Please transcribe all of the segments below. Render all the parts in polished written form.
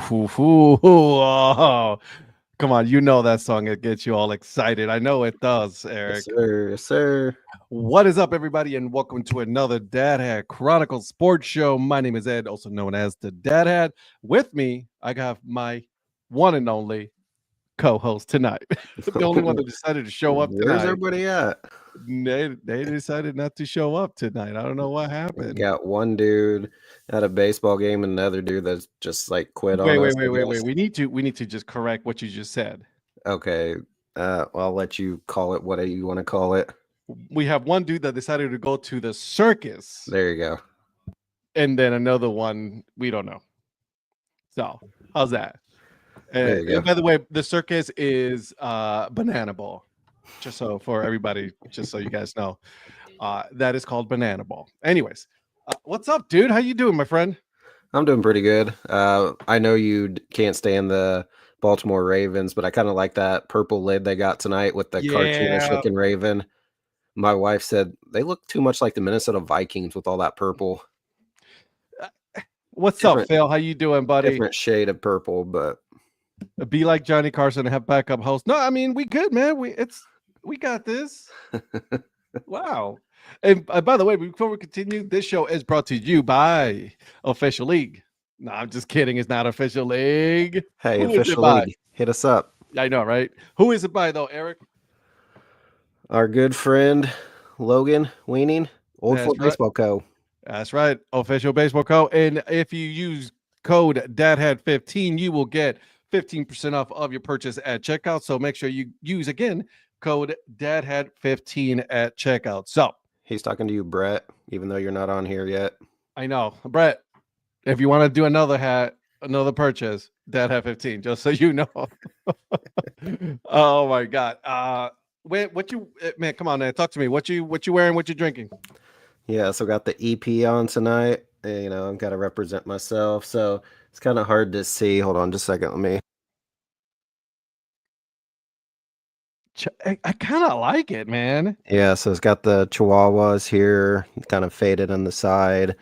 Oh, come on, you know that song. It gets you all excited. I know it does, Yes, Eric. sir. Yes, sir. What is up, everybody, and welcome to another Dad Hat Chronicle sports show. My name is Ed, also known as the Dad Hat. With me, I got my one and only co-host tonight. The only one that decided to show up Where's tonight. everybody at? They decided not to show up tonight. I don't know what We happened. got one dude at a baseball game and another dude that's just like quit on Wait, us. wait, wait, wait, wait. We need to just correct what you just said. Okay. Well, I'll let you call it what you want to call it. We have one dude that decided to go to the circus, There you go. and then another one we don't know. So how's that? There you go. By the way, the circus is Banana Ball. Just so for everybody, just so you guys know, that is called Banana Ball. Anyways, what's up, dude? How you doing, my friend? I'm doing pretty good. I know you can't stand the Baltimore Ravens, but I kind of like that purple lid they got tonight with the cartoonish looking Raven. My wife said they look too much like the Minnesota Vikings with all that purple. What's up, Phil? How you doing, buddy? Different shade of purple, but be like Johnny Carson and have backup hosts. No, I mean we good, man. We got this. Wow. And by the way, before we continue, this show is brought to you by Official League. No, I'm just kidding. It's not Official League. Hey, Official League, hit us up. I know, right? Who is it by, though, Eric? Our good friend, Logan Weaning, Old Fort Baseball Co. That's right, Official Baseball Co. And if you use code DADHAT15, you will get 15% off of your purchase at checkout. So make sure you use, again, code DADHAT15 at checkout. So he's talking to you, Brett, even though you're not on here yet. I know. Brett, if you want to do another purchase, Dad Hat 15, just so you know. Oh my God. Wait, man, come on, man. Talk to me. What you wearing? What you drinking? Yeah, so got the EP on tonight. You know, I've got to represent myself. So it's kind of hard to see. Hold on just a second. Let me. I kind of like it, man. Yeah, so it's got the Chihuahuas here, kind of faded on the side.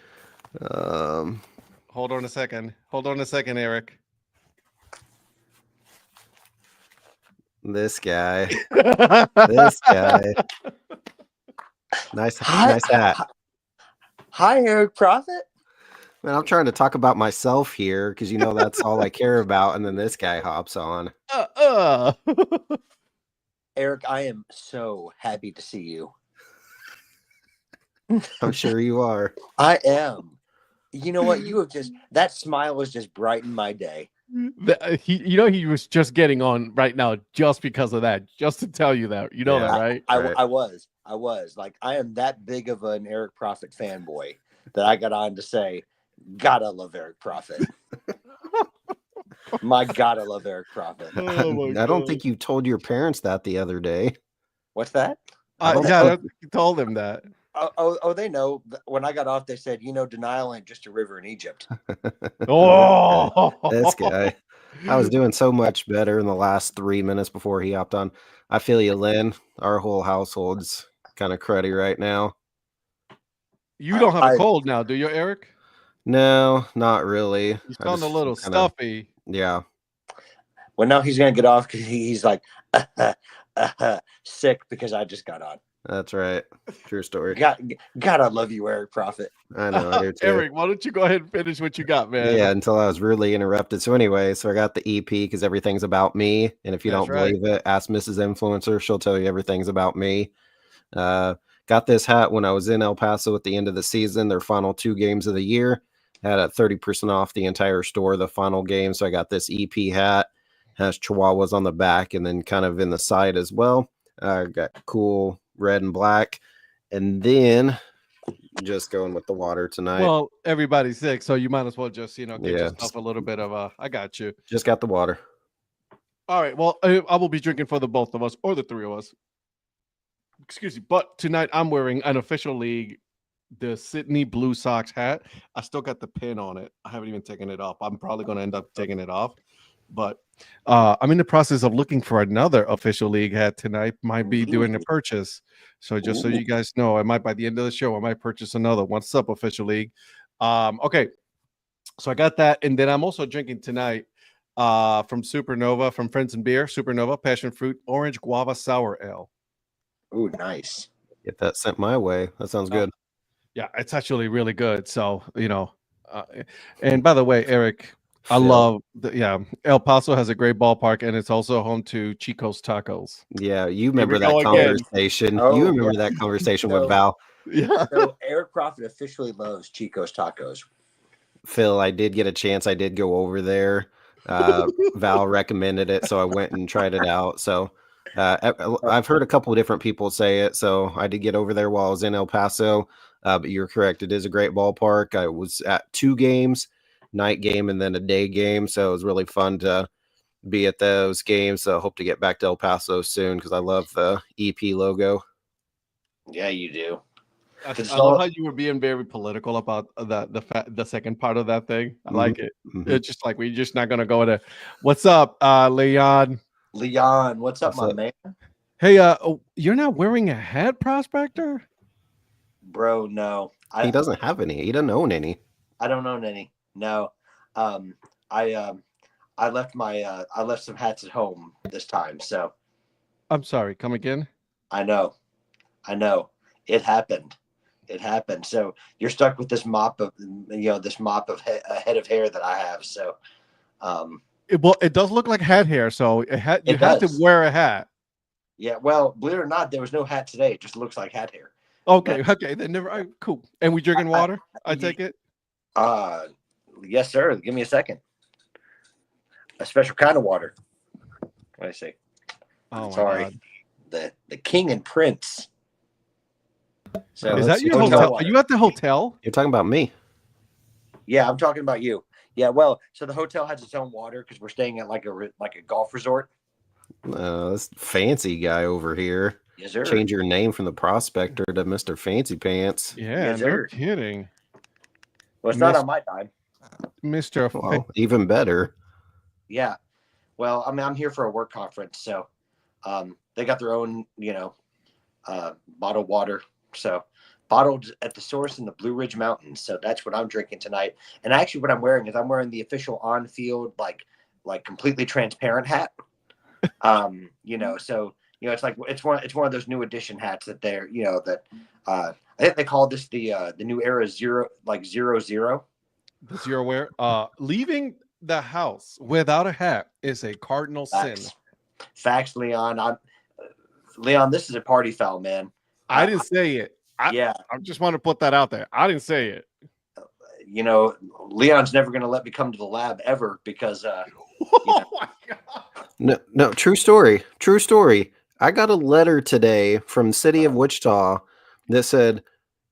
Hold on a second, Eric. This guy. This guy. Nice hat. Hi, Eric Prophet. Man, I'm trying to talk about myself here because you know that's all I care about, and then this guy hops on. Eric, I am so happy to see you. I'm sure you are. I am. You know what? You have that smile has just brightened my day. He was just getting on right now just because of that, just to tell you that. You know that, right? I was. Like, I am that big of an Eric Prophet fanboy that I got on to say, gotta love Eric Prophet. My God, I love Eric Prophet. I don't think you told your parents that the other day. What's that? You told them that. Oh, they know. When I got off, they said, denial ain't just a river in Egypt. This guy. I was doing so much better in the last 3 minutes before he hopped on. I feel you, Lynn. Our whole household's kind of cruddy right now. You don't have a cold now, do you, Eric? No, not really. You sound a little stuffy. Yeah. Well, now he's going to get off because he's like sick because I just got on. That's right. True story. God, I love you, Eric Prophet. I know. I do too. Eric, why don't you go ahead and finish what you got, man? Yeah, until I was rudely interrupted. So anyway, I got the EP because everything's about me. And if you don't believe it, ask Mrs. Influencer. She'll tell you everything's about me. Got this hat when I was in El Paso at the end of the season, their final 2 games of the year. Had a 30% off the entire store, the final game. So I got this EP hat. Has Chihuahuas on the back and then kind of in the side as well. Got cool red and black. And then just going with the water tonight. Well, everybody's sick, so you might as well just, get yourself a little bit of I got you. Just got the water. All right. Well, I will be drinking for the both of us or the 3 of us. Excuse me. But tonight I'm wearing an Official League, the Sydney Blue Sox hat. I still got the pin on it. I haven't even taken it off. I'm probably going to end up taking it off. But I'm in the process of looking for another Official League hat tonight. Might be doing a purchase. So just so you guys know, by the end of the show, I might purchase another. What's up, Official League? Okay. So I got that. And then I'm also drinking tonight From Supernova, from Friends and Beer, Supernova, passion fruit, orange guava sour ale. Ooh, nice. Get that sent my way. That sounds good. Yeah, it's actually really good. So, and by the way, Eric, I Phil. love El Paso has a great ballpark, and it's also home to Chico's Tacos. Yeah, you Here we remember that go again. conversation. Oh, You remember yeah. that conversation So- with Val. Yeah. So Eric Prophet officially loves Chico's Tacos. Phil, I did get a chance. I did go over there. Val recommended it, so I went and tried it out. So I've heard a couple of different people say it. So I did get over there while I was in El Paso. But you're correct. It is a great ballpark. I was at 2 games, night game and then a day game. So it was really fun to be at those games. So I hope to get back to El Paso soon because I love the EP logo. Yeah, you do. I love how you were being very political about the second part of that thing. I like it. Mhm. It's just like we're just not gonna go to. What's up, Leon? Leon, what's up, What's my up? man? Hey, you're not wearing a hat, Prospector? Bro, no. He doesn't have any. He doesn't own any. I don't own any. No. I left I left some hats at home this time, so I'm sorry. Come again? I know. It happened. So you're stuck with this mop of a head of hair that I have. So It does look like hat hair, so you had to does. wear a hat. yeah, well, believe it or not, there was no hat today. It just looks like hat hair. Okay, then never. Cool. And we drinking water? I take it. Yes, sir. Give me a second. A special kind of water. What I say? Oh my Sorry. God. The King and Prince. So Is that your hotel hotel? Are water. you at the hotel? You're talking about me. Yeah, I'm talking about you. Yeah, well, so the hotel has its own water because we're staying at like a golf resort. This fancy guy over here. Yes, sir. Change your name from the Prospector to Mr. Fancy Pants. Yeah, Yes, no sir. kidding, Well, it's not on my time. Mister. Well, even better. Yeah. Well, I mean, I'm here for a work conference, so they got their own, bottled water. So bottled at the source in the Blue Ridge Mountains. So that's what I'm drinking tonight. And actually, what I'm wearing is I'm wearing the official on-field, like completely transparent hat. So it's like it's one of those new edition hats that they're I think they call this the new era 00. The zero wear. Leaving the house without a hat is a cardinal sin. Facts, Leon. Leon, this is a party foul, man. I didn't say it. I just want to put that out there. I didn't say it. Leon's never going to let me come to the lab ever because Oh my God. No, true story. I got a letter today from City of Wichita that said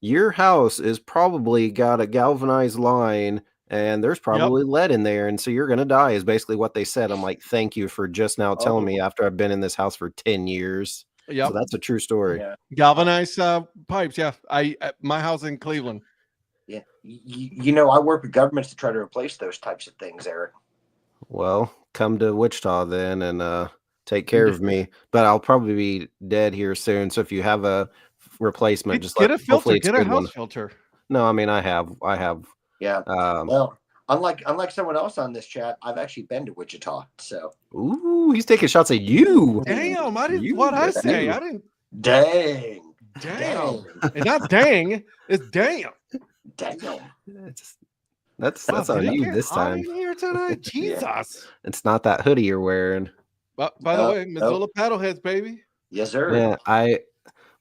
your house is probably got a galvanized line and there's probably lead in there, and so you're gonna die is basically what they said. I'm like, thank you for just now telling me after I've been in this house for 10 years. Yep. So that's a true story. Yeah. Galvanized pipes. Yeah. I at my house in Cleveland. Yeah. I work with governments to try to replace those types of things, Eric. Well, come to Wichita then and take care of me. But I'll probably be dead here soon. So if you have a replacement, just get a filter. hopefully it's Get a a good house one. filter. No, I mean I have. Yeah. Well, unlike someone else on this chat, I've actually been to Wichita. So. Ooh, he's taking shots at you. Damn! I didn't. What I say? I didn't. Dang. It's not dang. It's damn. Damn. That's on you this time. Here tonight, Jesus. It's not that hoodie you're wearing. But by the way, Missoula paddleheads, baby. Yes, sir. Yeah,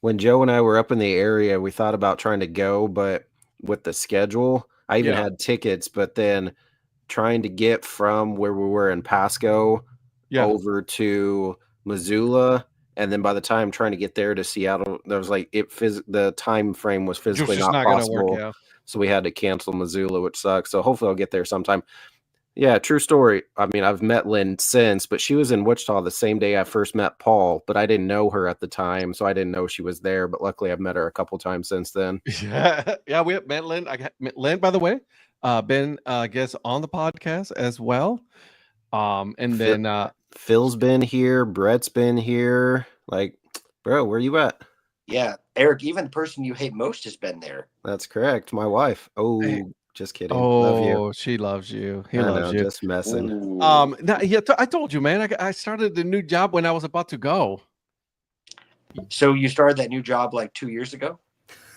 when Joe and I were up in the area, we thought about trying to go, but with the schedule, I even had tickets, but then trying to get from where we were in Pasco over to Missoula, and then by the time trying to get there to Seattle, there was the time frame was physically not possible. Gonna work, so we had to cancel Missoula, which sucks. So hopefully I'll get there sometime. Yeah, true story. I mean, I've met Lynn since, but she was in Wichita the same day I first met Paul, but I didn't know her at the time, so I didn't know she was there. But luckily, I've met her a couple times since then. Yeah, we have met Lynn. Lynn, by the way, been guest on the podcast as well. And then Phil's been here, Brett's been here. Like, bro, where you at? Yeah, Eric, even the person you hate most has been there. That's correct. My wife. Oh, Just kidding. Love you. Oh, she loves you. He I loves know, you. just messing. Ooh. Yeah, I told you, man. I started the new job when I was about to go. So you started that new job like 2 years ago?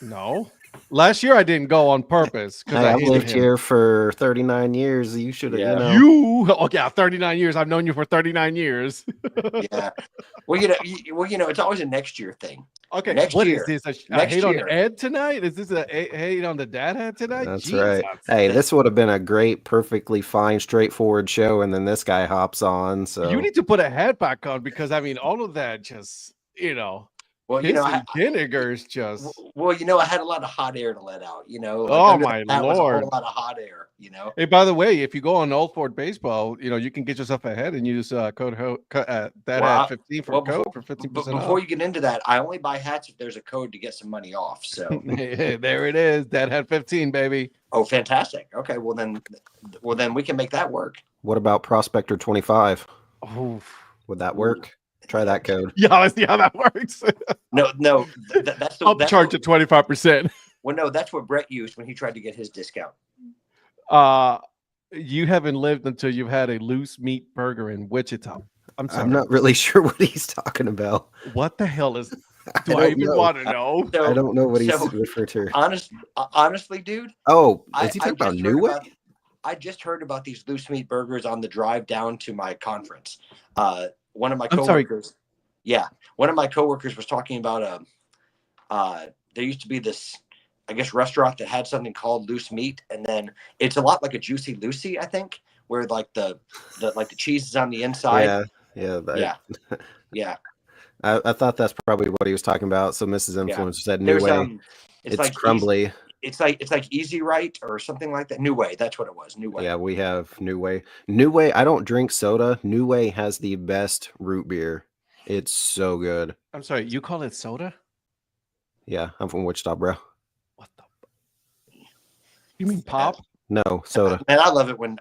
No, last year I didn't go on purpose because Hey, I I've hated lived him. here for 39 years. You should have, Yeah. Oh yeah, 39 years. I've known you for 39 years. Yeah. Well, it's always a next year thing. Okay, Next what year. is this? A Next hate year. on Ed tonight? Is this a hate on the Dad Hat tonight? That's Jesus. right. Hey, this would have been a great, perfectly fine, straightforward show, and then this guy hops on. So You need to put a hat back on because I mean, all of that just Well, kissing vinegars just. Well, I had a lot of hot air to let out. Oh under my that was a Lord. whole lot of hot air. Hey, by the way, if you go on Old Ford Baseball, you can get yourself ahead and use code Dad Hat 15 for code for 15% But off. before you get into that, I only buy hats if there's a code to get some money off. So Hey, there it is, Dad Hat 15, baby. oh, fantastic. Okay, well then we can make that work. what about Prospector 25? Oh, Would that work? Try that code. yeah, let's see how that works. No, that's the I'll charge you 25%. Well, no, that's what Brett used when he tried to get his discount. You haven't lived until you've had a loose meat burger in Wichita. I'm not really sure what he's talking about. What the hell is? Do don't I even know. want to know? So, I don't know what he's so, referring to. honestly, dude. Oh, I is he talking about just New heard Way? I just heard about these loose meat burgers on the drive down to my conference. One of my I'm sorry. coworkers, one of my coworkers was talking about there used to be this, I guess, restaurant that had something called loose meat, and then it's a lot like a Juicy Lucy, I think, where like the cheese is on the inside. Yeah. I thought that's probably what he was talking about. So Mrs. Influencer said New There's Way. It's like crumbly. It's like Easy Right or something like that. New Way, that's what it was. New Way. Yeah, we have New Way. New Way. I don't drink soda. New Way has the best root beer. It's so good. I'm sorry, you call it soda? Yeah, I'm from Wichita, bro. What the? You mean pop? No, soda. And I love it when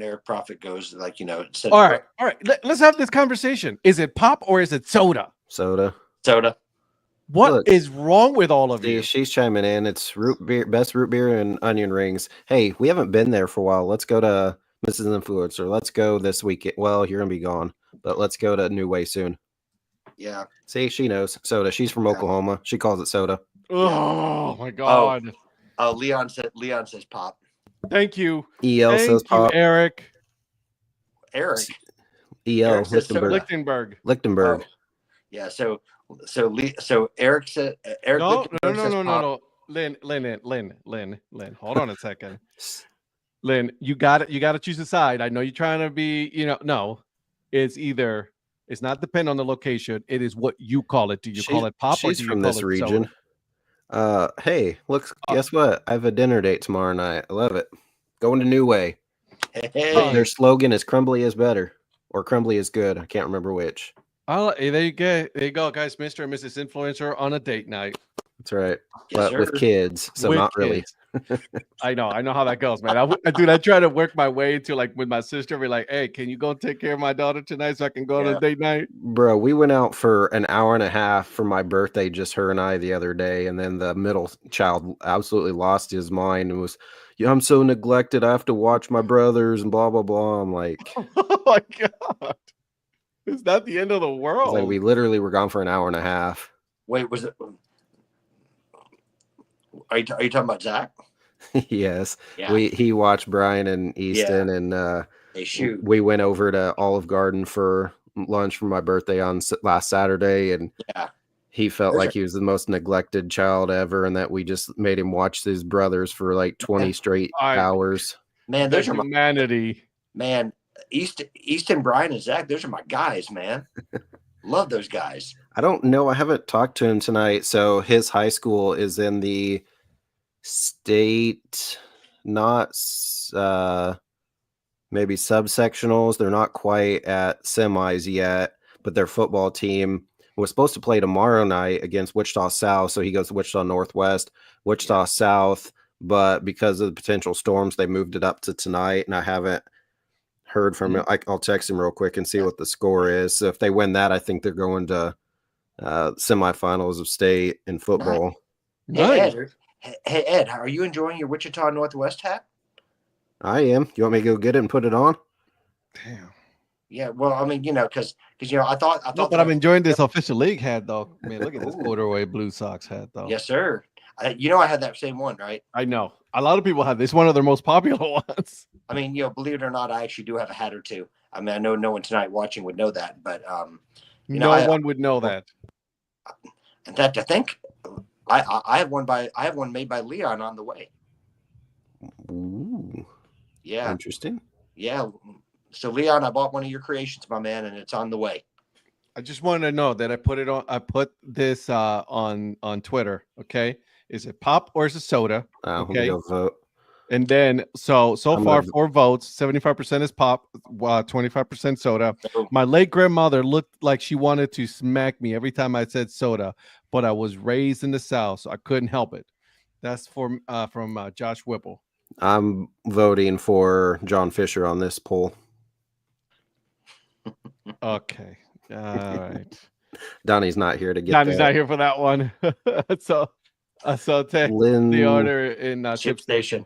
Eric Prophet goes like, said, All right. Let's have this conversation. Is it pop or is it soda? Soda. What is wrong with all of you? She's chiming in. It's root beer, best root beer and onion rings. Hey, we haven't been there for a while. Let's go to Mrs. Influencer. Let's go this weekend. Well, you're gonna be gone, but let's go to New Way soon. Yeah. See, she knows soda. She's from Oklahoma. She calls it soda. Oh my God. Oh, Leon says pop. Thank you. EL says pop. Eric. Eric Lichtenberg. Lichtenberg. Oh, yeah. So Eric said Eric. No. Lynn. Hold on a second. Lynn, you got to choose a side. I know you're trying to be, no. It's not depend on the location. It is what you call it. Do you call it pop or do you from call this it region? soda? Hey, look, guess what? I have a dinner date tomorrow night. I love it. Going to New Way. Hey. Their slogan is "Crumbly is better" or "Crumbly is good." I can't remember which. Oh, there you go, guys. Mr. and Mrs. Influencer on a date night. That's right, Yes, but with kids, so With not kids. really. I know how that goes, man. I try to work my way to like with my sister. Be like, hey, can you go take care of my daughter tonight so I can go on a date night? Bro, we went out for an hour and a half for my birthday, just her and I, the other day, and then the middle child absolutely lost his mind and was, "Yeah, I'm so neglected. I have to watch my brothers and blah blah blah." I'm like, oh my God, is that the end of the world? like we literally were gone for an hour and a half. Wait, was it? Are you talking about Zach? Yes. Yeah. He watched Brian and Easton, and we went over to Olive Garden for lunch for my birthday on last Saturday, and he felt like he was the most neglected child ever, and that we just made him watch his brothers for like 20 straight hours. Man, there's humanity. Man, Easton, Brian, and Zach, those are my guys, man. Love those guys. I don't know. I haven't talked to him tonight. So his high school is in the state, not maybe subsectionals. They're not quite at semis yet, but their football team was supposed to play tomorrow night against Wichita South. So he goes to Wichita Northwest, Wichita South, but because of the potential storms, they moved it up to tonight, and I haven't heard from him. I'll text him real quick and see what the score is. So if they win that, I think they're going to semifinals of state in football. Hey, Ed, are you enjoying your Wichita Northwest hat? I am. You want me to go get it and put it on? Damn. Yeah, well, I mean, because I thought No, but I'm enjoying this official league hat though. Man, look at this corduroy Blue Sox hat though. Yes, sir. I had that same one, right? I know. A lot of people have this. One of their most popular ones. I mean, believe it or not, I actually do have a hat or two. I mean, I know no one tonight watching would know that, but no one would know that. In fact, I think I have one made by Leon on the way. Ooh. Yeah. Interesting. Yeah. So Leon, I bought one of your creations, my man, and it's on the way. I just wanted to know that I put this on Twitter. Okay. Is it pop or is it soda? Okay. Go vote. And then so far 4 votes, 75% is pop, 25% soda. My late grandmother looked like she wanted to smack me every time I said soda, but I was raised in the South, so I couldn't help it. That's from Josh Whipple. I'm voting for John Fisher on this poll. Okay. All right. Donnie's not here to get Donnie's not here for that one. so take the order in Chip Station.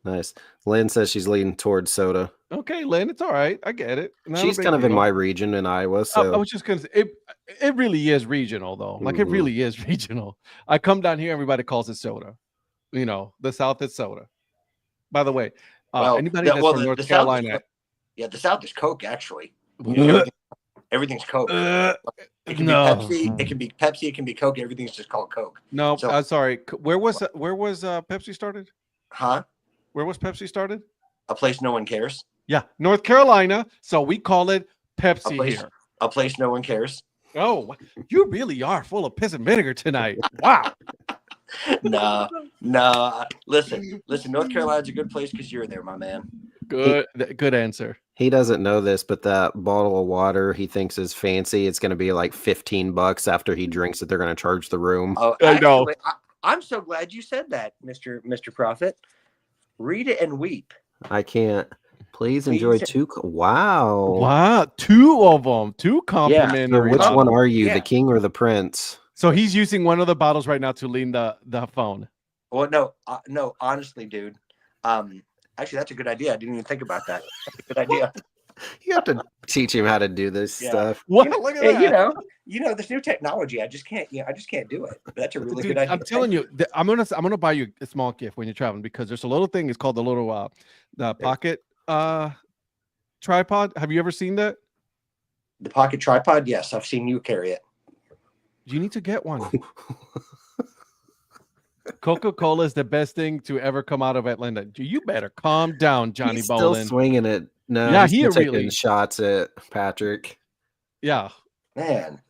Nice. Lynn says she's leaning towards soda. Okay, Lynn, it's all right. I get it. She's kind of in my region in Iowa. So I was just gonna say it really is regional though. Like it really is regional. I come down here, everybody calls it soda. The South is soda. By the way, anybody that's from North Carolina. The South is Coke, actually. Everything's Coke. It can be Pepsi. It can be Pepsi. It can be Coke. Everything's just called Coke. No, I'm sorry. Where was Pepsi started? Huh? Where was Pepsi started? A place no one cares. Yeah, North Carolina. So we call it Pepsi here. A place no one cares. Oh, you really are full of piss and vinegar tonight. Wow. No. Listen. North Carolina's a good place because you're there, my man. Good answer. He doesn't know this, but that bottle of water he thinks is fancy. It's going to be like $15 after he drinks it. They're going to charge the room. Oh, I know. I'm so glad you said that, Mr. Prophet. Read it and weep. I can't. Please enjoy 2. Wow. 2 of them. 2 complimentary. Yeah. So which one are you, the king or the prince? So he's using one of the bottles right now to lean the phone. Well, no, honestly, dude. Actually, that's a good idea. I didn't even think about that. That's a good idea. You have to teach him how to do this stuff. What? Look at that. This new technology. I just can't do it. But that's a really good idea. I'm telling you, I'm gonna buy you a small gift when you're traveling because there's a little thing. It's called the little the pocket tripod. Have you ever seen that? The pocket tripod? Yes, I've seen you carry it. You need to get one. Coca-Cola is the best thing to ever come out of Atlanta. You better calm down, Johnny He's Bolin. Still swinging it. No, yeah, he's taking shots at Patrick. Yeah, man.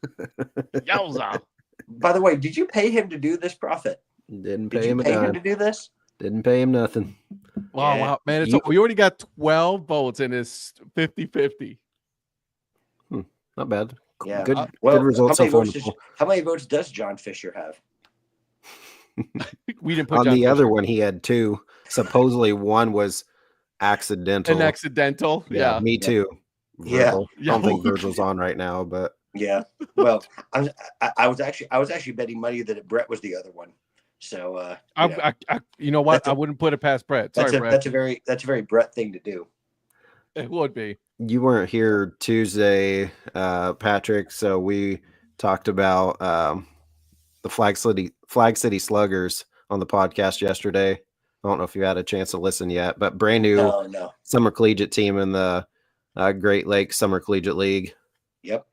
Yowza. By the way, did you pay him to do this, Prophet? Didn't pay him to do this? Didn't pay him nothing. Wow, man! We already got 12 votes, and it's 50-50. Not bad. Yeah, good results. How many votes does John Fisher have? We didn't put on John the Fisher. Other one. He had 2. Supposedly one was accidental. An accidental. Yeah. Me too. Virgil. I don't think Virgil's on right now, but yeah. Well, I was actually betting money that Brett was the other one. So you know what? I wouldn't put it past Brett. Sorry, Brett. That's a very Brett thing to do. It would be. You weren't here Tuesday, Patrick. So we talked about the Flag City Sluggers on the podcast yesterday. I don't know if you had a chance to listen yet, but brand new summer collegiate team in the Great Lakes Summer Collegiate League. Yep.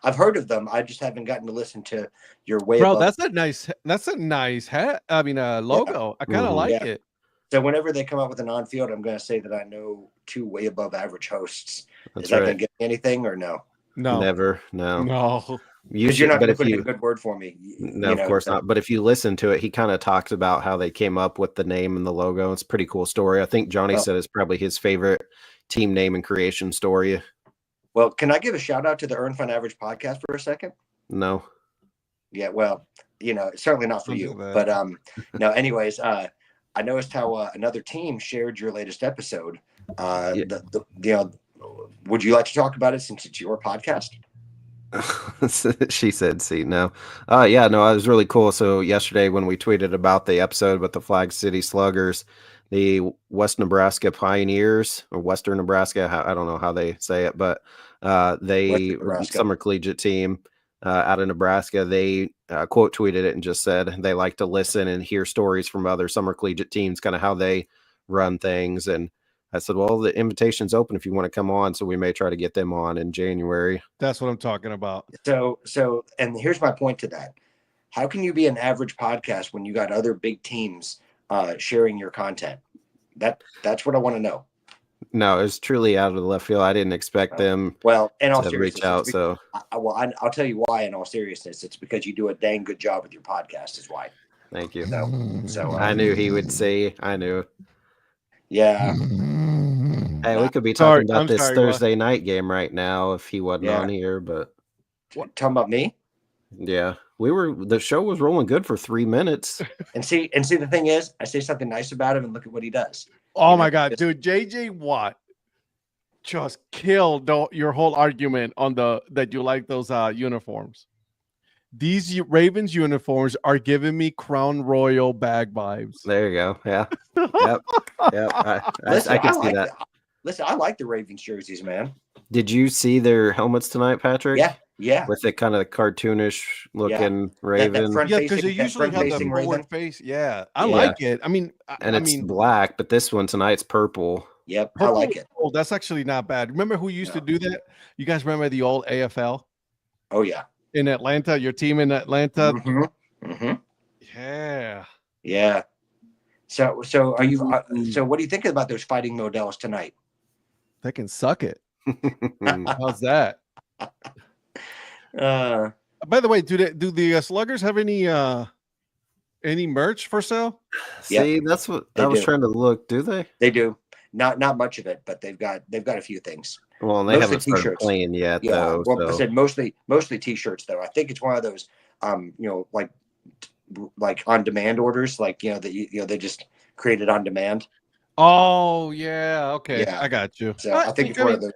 I've heard of them. I just haven't gotten to listen to your way. Bro, that's a nice hat. I mean, logo. I kind of like it. So whenever they come out with an on-field, I'm going to say that I know 2 way above average hosts. Is that going to get me anything or no? No, never. No. Because you're not going to put in a good word for me. No, of course not. But if you listen to it, he kind of talks about how they came up with the name and the logo. It's a pretty cool story. I think Johnny said it's probably his favorite team name and creation story. Well, can I give a shout out to the Earn Fun Average podcast for a second? No. Yeah, well, certainly not for you. But no, anyways, I noticed how another team shared your latest episode. Would you like to talk about it since it's your podcast? She said, "See, no, it was really cool." So yesterday, when we tweeted about the episode with the Flag City Sluggers, the West Nebraska Pioneers, or Western Nebraska. I don't know how they say it, but they summer collegiate team out of Nebraska. They quote tweeted it and just said they like to listen and hear stories from other summer collegiate teams, kind of how they run things. And I said, well, the invitation's open if you want to come on. So we may try to get them on in January. That's what I'm talking about. So, and here's my point to that. How can you be an average podcast when you got other big teams sharing your content? That's what I want to know. No, it's truly out of the left field. I didn't expect them to reach out. So, I'll tell you why. In all seriousness, it's because you do a dang good job with your podcast. Is why. Thank you. So I knew he would say. I knew. Yeah. Hey, we could be talking about this Thursday night game right now if he wasn't on here. But talking about me? Yeah, the show was rolling good for 3 minutes. And see, the thing is, I say something nice about him, and look at what he does. Oh my God, dude! JJ Watt just killed your whole argument on that you like those uniforms. These Ravens uniforms are giving me Crown Royal bag vibes. There you go. Yeah. Yep. I can see that. Listen, I like the Ravens jerseys, man. Did you see their helmets tonight, Patrick? Yeah. With the kind of the cartoonish looking Raven. Because they usually have the forward face. Yeah, I like it. I mean, it's black, but this one tonight's purple. Yep, purple, I like it. Oh, that's actually not bad. Remember who used to do that? You guys remember the old AFL? Oh yeah. In Atlanta, your team in Atlanta. Mm-hmm. Yeah. So are you? So what do you think about those fighting models tonight? They can suck it. How's that? By the way, do the Sluggers have any merch for sale? See, that's what I was trying to look. Do they? They do. Not much of it, but they've got a few things. Well, and they haven't started playing yet, though. Well, I said mostly T-shirts, though. I think it's one of those, like on demand orders, that they just created on demand. Oh yeah, okay, yeah. I got you. So I think it's one of those.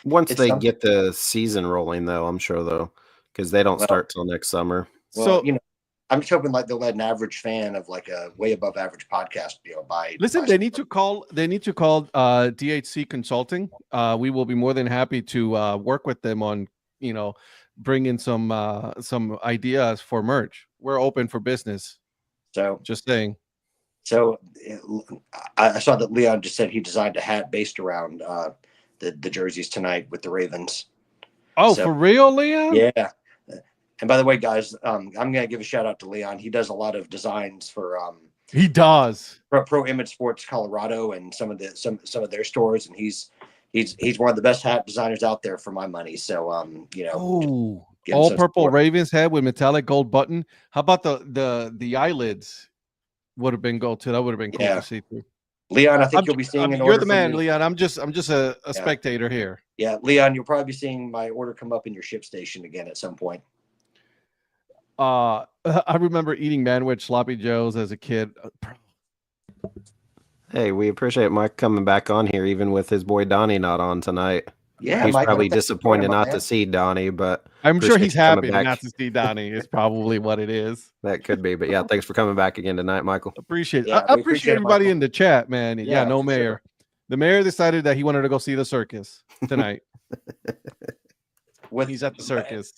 Once they get the season rolling, though, I'm sure because they don't start till next summer. Well, so I'm just hoping they'll let an average fan of like a way above average podcast buy. Listen, they need to call DHC Consulting. We will be more than happy to work with them on bringing some ideas for merch. We're open for business. So just saying. So I saw that Leon just said he designed a hat based around the jerseys tonight with the Ravens. Oh, for real, Leon? Yeah. And by the way, guys, I'm gonna give a shout out to Leon. He does a lot of designs for he does Pro Image Sports Colorado and some of their stores, and he's one of the best hat designers out there for my money. So all purple Ravens head with metallic gold button. How about the eyelids? Would have been gold too. That would have been cool to see too. Leon, I think you'll be seeing an order. You're the man, Leon. I'm just a spectator here. Yeah, Leon, you'll probably be seeing my order come up in your ship station again at some point. I remember eating Manwich sloppy joes as a kid. Hey, we appreciate Mike coming back on here, even with his boy Donnie not on tonight. Yeah, he's probably disappointed not to see Donnie, but I'm sure he's happy not to see Donnie. Is probably what it is. That could be, but yeah, thanks for coming back again tonight, Michael. Appreciate it. I appreciate everybody in the chat, man. Yeah, no mayor. Sure. The mayor decided that he wanted to go see the circus tonight. He's at the circus.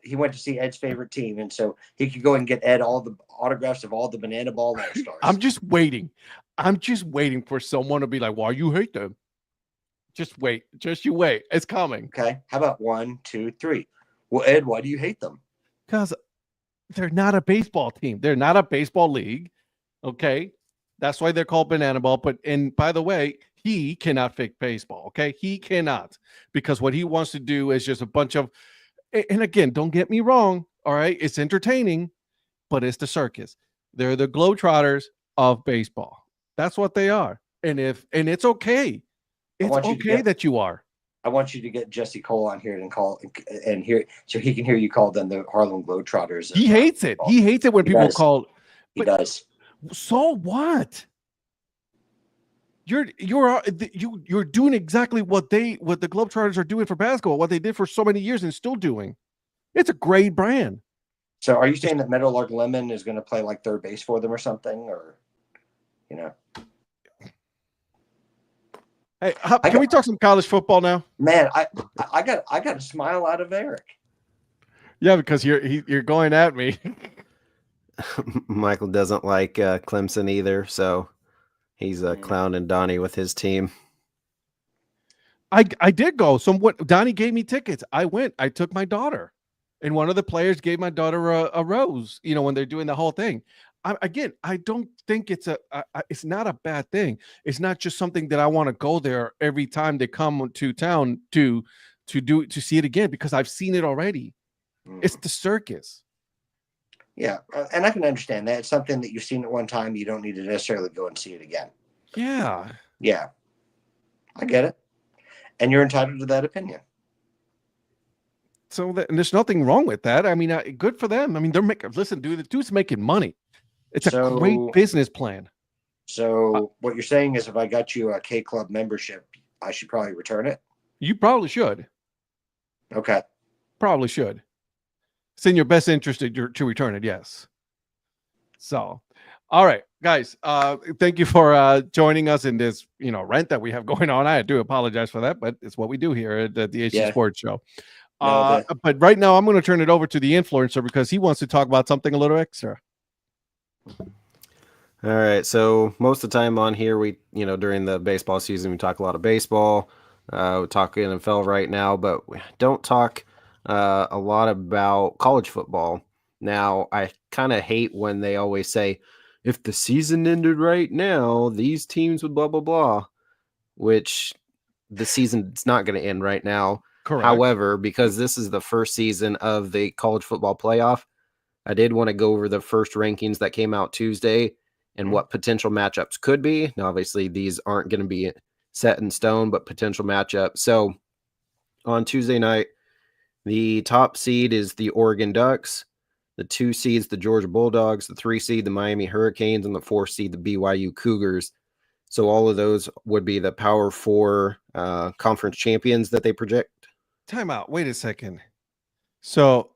He went to see Ed's favorite team, and so he could go and get Ed all the autographs of all the Banana Ball All-Stars. I'm just waiting for someone to be like, "Why you hate them?" Just wait. You wait. It's coming. Okay. How about 1, 2, 3? Well, Ed, why do you hate them? Because they're not a baseball team. They're not a baseball league. Okay. That's why they're called Banana Ball. And by the way, he cannot fix baseball. Okay. He cannot, because what he wants to do is just a bunch of, and again, don't get me wrong. All right. It's entertaining, but it's the circus. They're the Globetrotters of baseball. That's what they are. And it's okay. It's okay that you are. I want you to get Jesse Cole on here and hear so he can hear you call them the Harlem Globetrotters. He hates it. He hates it when people call. He does. So what? You're doing exactly what the Globetrotters are doing for basketball, what they did for so many years and still doing. It's a great brand. So are you saying that Meadowlark Lemon is going to play like third base for them or something? Or You know. Hey, can we talk some college football now? Man, I got a smile out of Eric. Yeah, because you're going at me. Michael doesn't like Clemson either, so he's clowning Donnie with his team. I did go. Donnie gave me tickets. I went. I took my daughter, and one of the players gave my daughter a rose. You know, when they're doing the whole thing. I don't think it's it's not a bad thing. It's not just something that I want to go there every time they come to town to see it again, because I've seen it already. It's the circus. Yeah, and I can understand that. It's something that you've seen at one time. You don't need to necessarily go and see it again. Yeah. Yeah, I get it. And you're entitled to that opinion. So and there's nothing wrong with that. I mean, good for them. I mean, listen, dude, the dude's making money. It's a great business plan. So what you're saying is, if I got you a K Club membership, I should probably return it? You probably should. Okay. Probably should. It's in your best interest to return it, yes. So, all right, guys, thank you for joining us in this, rant that we have going on. I do apologize for that, but it's what we do here at the DHC Sports Show. But right now, I'm going to turn it over to the influencer because he wants to talk about something a little extra. All right. So most of the time on here, we, during the baseball season, we talk a lot of baseball. We talk NFL right now, but we don't talk a lot about college football. Now, I kind of hate when they always say, if the season ended right now, these teams would blah, blah, blah, which the season's not going to end right now. Correct. However, because this is the first season of the college football playoff, I did want to go over the first rankings that came out Tuesday and what potential matchups could be. Now, obviously, these aren't going to be set in stone, but potential matchups. So on Tuesday night, the top seed is the Oregon Ducks, the 2 seeds, the Georgia Bulldogs, the 3 seed, the Miami Hurricanes, and the 4 seed, the BYU Cougars. So all of those would be the Power 4 conference champions that they project. Time out. Wait a second. So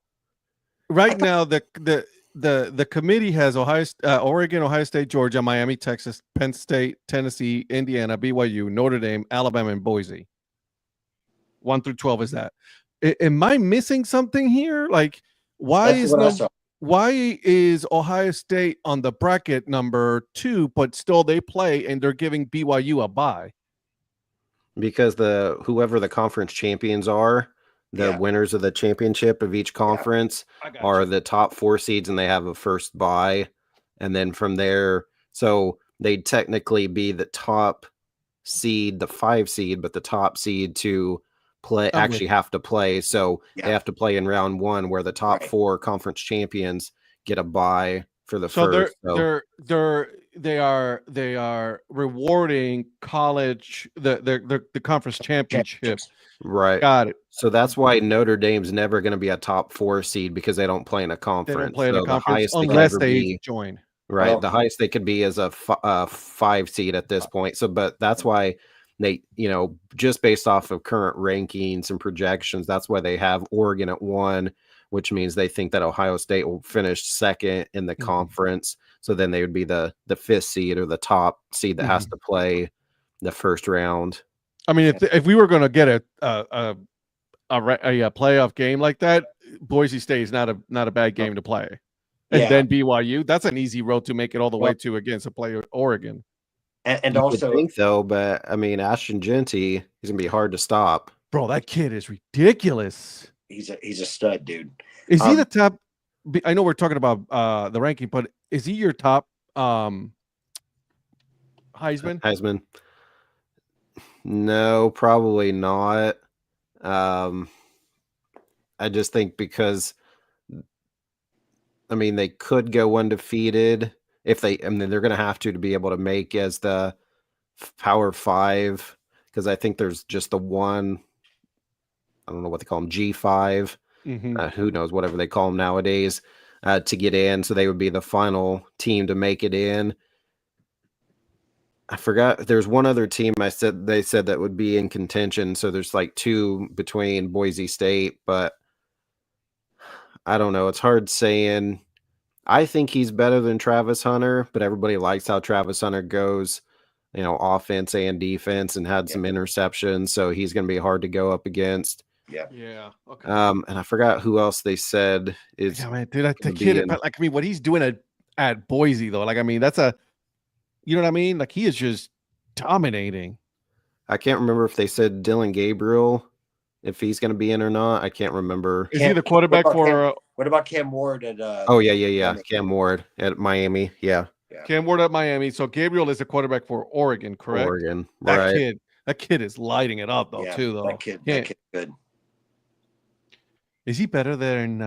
right now, the committee has Oregon, Ohio State, Georgia, Miami, Texas, Penn State, Tennessee, Indiana, BYU, Notre Dame, Alabama, and Boise. 1 through 12 is that. Am I missing something here? Like, why is Ohio State on the bracket number 2, but still they play and they're giving BYU a bye? Because whoever the conference champions are, the winners of the championship of each conference are the top 4 seeds, and they have a first bye. And then from there, so they'd technically be the top seed, the 5 seed, but the top seed to play actually have to play. So they have to play in round 1, where the top 4 conference champions get a bye for the first. They are rewarding college the conference championships. Right. Got it. So that's why Notre Dame's never going to be a top 4 seed, because they don't play in a conference. They don't play in a conference unless they join. Right. Well, the highest they could be is a 5 seed at this point. So, but that's why they, just based off of current rankings and projections, that's why they have Oregon at 1, which means they think that Ohio State will finish second in the conference. So then they would be the 5th seed, or the top seed that has to play the first round. I mean, if we were going to get a playoff game like that, Boise State is not a bad game to play, and then BYU, that's an easy road to make it all the way to against a play Oregon. And also, think though, but I mean, Ashton Genty, he's gonna be hard to stop. Bro, that kid is ridiculous. He's a stud, dude. Is he the top? I know we're talking about the ranking, but is he your top Heisman? No, probably not. I just think because, I mean, they could go undefeated if they're going to have to be able to make as the Power 5, because I think there's just the one, I don't know what they call them, G5, who knows, whatever they call them nowadays, to get in. So they would be the final team to make it in. I forgot. There's one other team they said that would be in contention. So there's like 2 between Boise State, but I don't know. It's hard saying. I think he's better than Travis Hunter, but everybody likes how Travis Hunter goes, offense and defense, and had some interceptions, so he's going to be hard to go up against. Yeah. Okay. And I forgot who else they said is. Yeah, man, dude, the kid, but like, I mean, what he's doing at Boise, though, like, I mean, that's you know what I mean? Like, he is just dominating. I can't remember if they said Dylan Gabriel, if he's going to be in or not. I can't remember. Is he the quarterback for? What about Cam Ward at? Oh yeah. Cam Ward at Miami. Yeah. Cam Ward at Miami. So Gabriel is the quarterback for Oregon, correct? Oregon, right? That kid is lighting it up though, too. Though that kid's good. Is he better than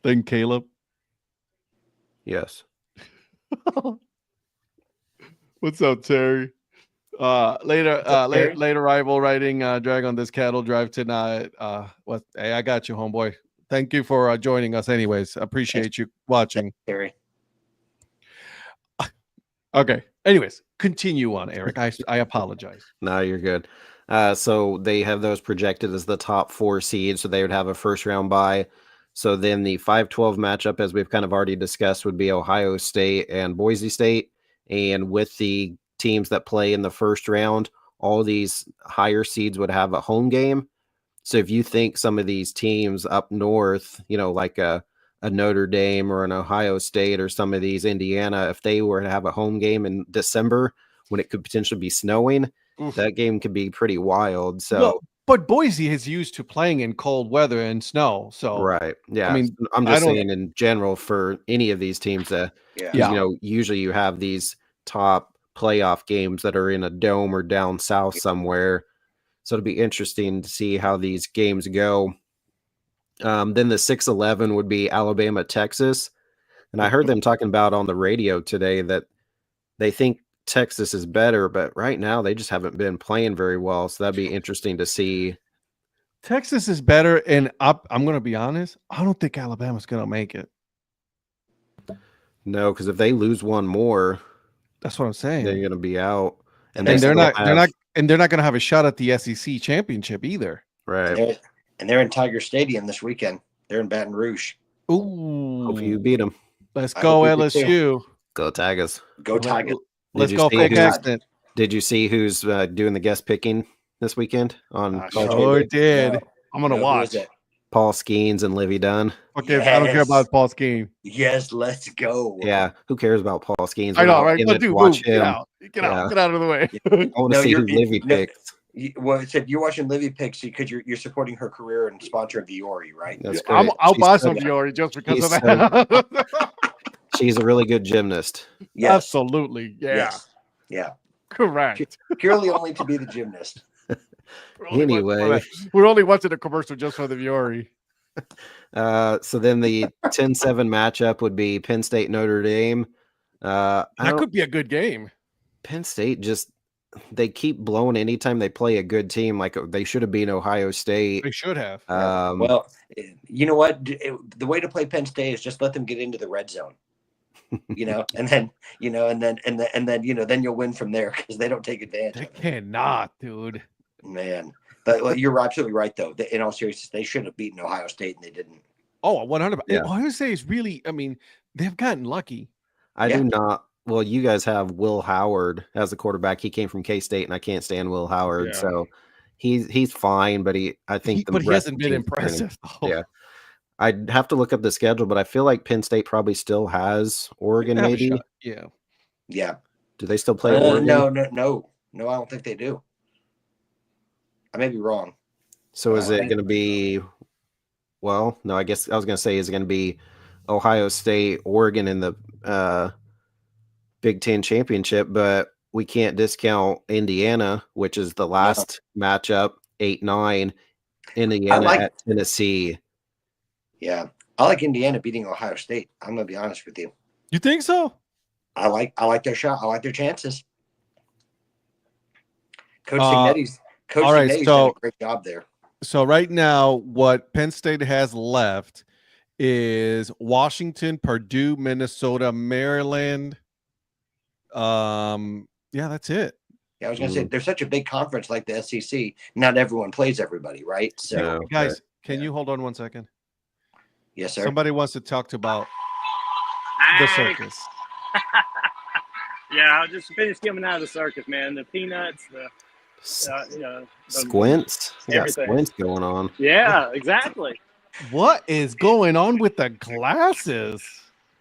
than Caleb? Yes. What's up, Terry? Later rival riding drag on this cattle drive tonight. Hey, I got you, homeboy. Thank you for joining us anyways. Appreciate you watching. Terry. Okay. Anyways, continue on, Eric. I apologize. No, you're good. So they have those projected as the top 4 seeds, so they would have a first round bye. So then the 5-12 matchup, as we've kind of already discussed, would be Ohio State and Boise State. And with the teams that play in the first round, all these higher seeds would have a home game. So if you think some of these teams up north, like a Notre Dame or an Ohio State or some of these Indiana, if they were to have a home game in December when it could potentially be snowing, that game could be pretty wild. So, well, but Boise is used to playing in cold weather and snow. So, right. Yeah. I mean, I'm just saying in general for any of these teams usually you have these top playoff games that are in a dome or down south somewhere. So it'll be interesting to see how these games go. Then the 6-11 would be Alabama, Texas. And I heard them talking about on the radio today that they think Texas is better, but right now they just haven't been playing very well. So that'd be interesting to see. Texas is better, and I'm going to be honest. I don't think Alabama's going to make it. No, because if they lose one more, that's what I'm saying. They're going to be out, and they're not going to have a shot at the SEC championship either. Right. And they're in Tiger Stadium this weekend. They're in Baton Rouge. Ooh. Hope you beat them. Let's go LSU. Go Tigers. Go Tigers. Let's go fake accent. Did you see who's doing the guest picking this weekend on? I sure did. I'm gonna watch. Paul Skeens and Livy Dunn. Okay, yes. I don't care about Paul Skeens. Yes, let's go. Yeah, who cares about Paul Skeens? I know, right? But dude, watch him. Get out of the way. I want to see who Livy picks. Well, it said you're watching Livy picks because you're supporting her career and sponsoring Viore, right? That's great. I'll buy some Viore just because of that. She's a really good gymnast. Yes. Absolutely. Yeah. Yes. Yeah. Correct. Purely only to be the gymnast. Anyway, we're only watching the commercial just for the Viore. So then the 10-7 matchup would be Penn State, Notre Dame. That could be a good game. Penn State they keep blowing anytime they play a good team. Like they should have been Ohio State. They should have. Well, you know what? The way to play Penn State is just let them get into the red zone. And then you'll win from there because they don't take advantage. They cannot, dude. Man, but you're absolutely right though. In all seriousness, they should have beaten Ohio State and they didn't. Oh, 100%. Yeah. Ohio State is really. I mean, they've gotten lucky. I do not. Well, you guys have Will Howard as a quarterback. He came from K-State, and I can't stand Will Howard. So he's fine, but he hasn't been impressive. Yeah. I'd have to look up the schedule, but I feel like Penn State probably still has Oregon, maybe. Yeah. Yeah. Do they still play Oregon? No, I don't think they do. I may be wrong. So is it going to be? Well, no. I guess I was going to say, is it going to be Ohio State, Oregon in the Big Ten championship? But we can't discount Indiana, which is the last matchup, 8-9. Indiana at Tennessee. Yeah, I like Indiana beating Ohio State. I'm gonna be honest with you. You think so? I like their shot. I like their chances. Coach Signetti's done a great job there. So right now, what Penn State has left is Washington, Purdue, Minnesota, Maryland. Yeah, that's it. Yeah, I was gonna say there's such a big conference like the SEC. Not everyone plays everybody, right? So guys, can you hold on 1 second? Yes, sir. Somebody wants to talk about the circus. Yeah, I just finished coming out of the circus, man. The peanuts, the Squints. You got everything. squints going on. Yeah, exactly. What is going on with the glasses?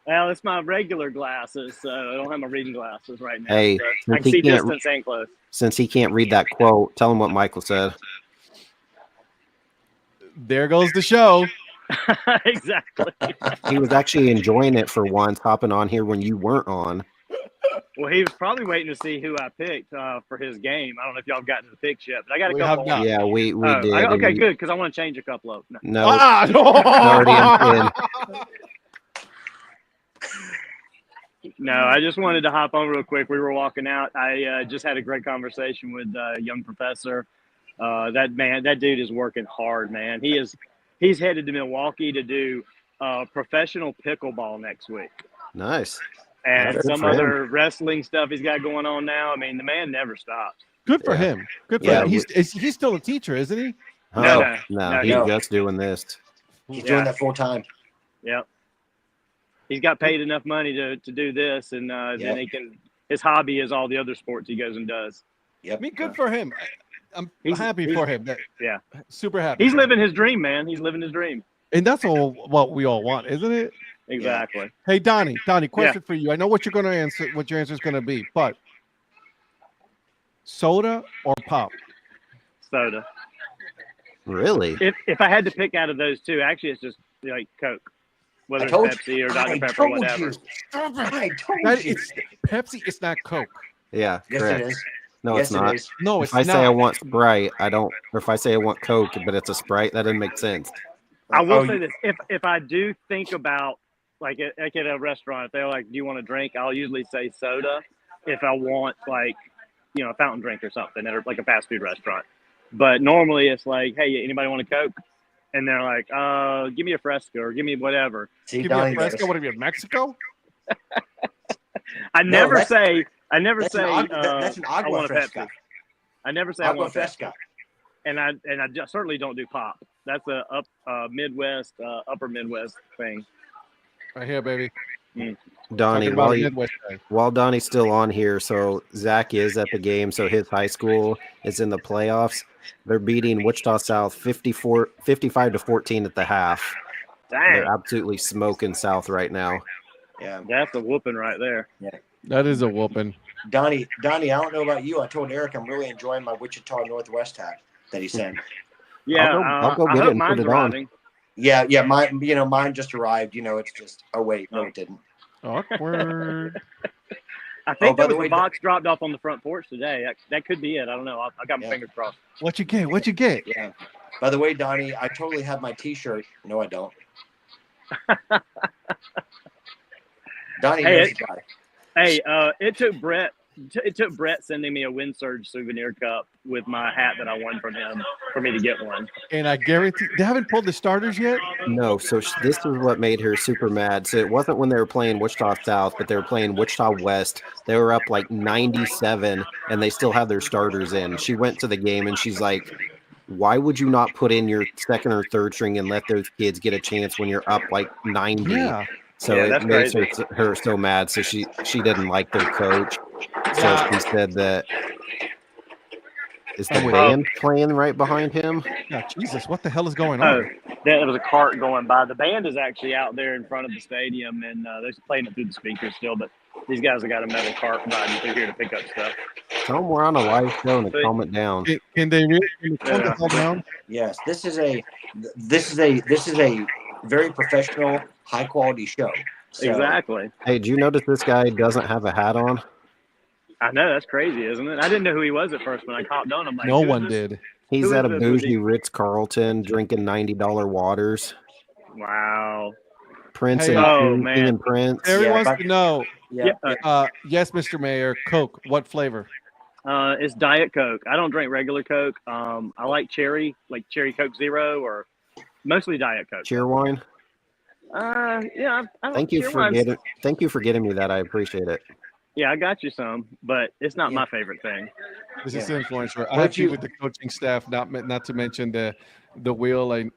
Well, it's my regular glasses, so I don't have my reading glasses right now. Hey, but I can see distance and close. Since he can't read that quote, tell him what Michael said. There goes the show. Exactly. He was actually enjoying it for once, hopping on here when you weren't on. Well, he was probably waiting to see who I picked for his game. I don't know if y'all have gotten to the picks yet, but I got a We couple. have not. Yeah, we did. Okay, good, because I want to change a couple of them. No, No. No, I just wanted to hop on real quick. We were walking out. I just had a great conversation with a young professor. That dude is working hard, man. He's headed to Milwaukee to do professional pickleball next week. Nice. And Good some for him. other wrestling stuff he's got going on now. I mean, the man never stops. Good for Yeah. him. Good for Yeah, him. He's still a teacher, isn't he? No, No, he's no. just doing this. He's Yeah. doing that full time. Yep. He's got paid enough money to do this, and then he can. His hobby is all the other sports he goes and does. Yep. I mean, good for him. I'm He's- happy he's- for him. yeah. Super happy. He's for him. living his dream, man. He's living his dream. And that's all what we all want, isn't it? Exactly. Hey, Donnie, question for you. I know what you're going to answer, what your answer is going to be, but soda or pop? Soda. Really? If I had to pick out of those two, actually, it's just like Coke, whether I it's told Pepsi or I Dr. Pepper, told whatever. you. I told That, you. it's Pepsi. It's not Coke. Yeah, Yes, correct. it is. No, yes, it's not. It is. No, If it's I not. say I want Sprite, I don't. Or if I say I want Coke, but it's a Sprite, that doesn't make sense. I will Oh, say this: if I do think about like at a restaurant, if they're like, "Do you want a drink?" I'll usually say soda. If I want like a fountain drink or something at like a fast food restaurant, but normally it's like, "Hey, anybody want a Coke?" And they're like, "Give me a Fresca or give me whatever." See, Give me Donnie a Fresca. knows. What are you, Mexico? I never that's- say. I never That's say. that's an I agua want a fresca. Pepsi. I never say I Agua want a Pepsi. fresca. And I certainly don't do pop. That's a Midwest, upper Midwest thing. Right here, baby. Donnie, Talking about a Midwest guy. while Donnie's still on here, so Zach is at the game, so his high school is in the playoffs. They're beating Wichita South 55-14 at the half. Dang, They're absolutely smoking South right now. Yeah. that's a whooping right there. That is a whooping. Donnie, I don't know about you. I told Eric I'm really enjoying my Wichita Northwest hat that he sent. Yeah, I'll go I get it hope and put mine's it on. arriving. Yeah, mine just arrived. It's just no, it didn't. Awkward. I think by there the was way, a box dropped off on the front porch today. That could be it. I don't know. I got my fingers crossed. What you get? What you get? Yeah. By the way, Donnie, I totally have my T-shirt. No, I don't. Donnie Hey, knows the guy. Hey, it took Brett sending me a Windsurge souvenir cup with my hat that I won from him for me to get one. And I guarantee they haven't pulled the starters yet. No, so this is what made her super mad. So it wasn't when they were playing Wichita South, but they were playing Wichita West. They were up like 97, and they still had their starters in. She went to the game, and she's like, why would you not put in your second or third string and let those kids get a chance when you're up like 90? Yeah. So Yeah, it that's makes crazy. her so mad. So she didn't like their coach. So Yeah. she said that is the I'm with band playing right behind him? Yeah, Jesus, what the hell is going Oh, on? there was a cart going by. The band is actually out there in front of the stadium, and they're playing it through the speakers still. But these guys have got a metal cart riding through here to pick up stuff. Tell them we're on a live show and calm it down. Can they really calm the Yeah. hell down? Yes, this is a very professional, high quality show. So, Exactly. Hey, did you notice this guy doesn't have a hat on? I know, that's crazy, isn't it? I didn't know who he was at first when I hopped on. I'm like, No who is one this? did. He's Who at a is this? Who's bougie he? Ritz-Carlton drinking $90 waters. Wow. Prince Hey, and oh, King man. and Prince. Terry Yeah, wants but- to know. yeah, Yes, Mr. Mayor. Coke. What flavor? It's Diet Coke. I don't drink regular Coke. I like cherry Coke Zero, or mostly Diet Coke. Cheerwine. Yeah. Thank you for getting me that. I appreciate it. Yeah, I got you some, but it's not my favorite thing. This is influencer. I Don't have you you- with the coaching staff, not to mention the wheel and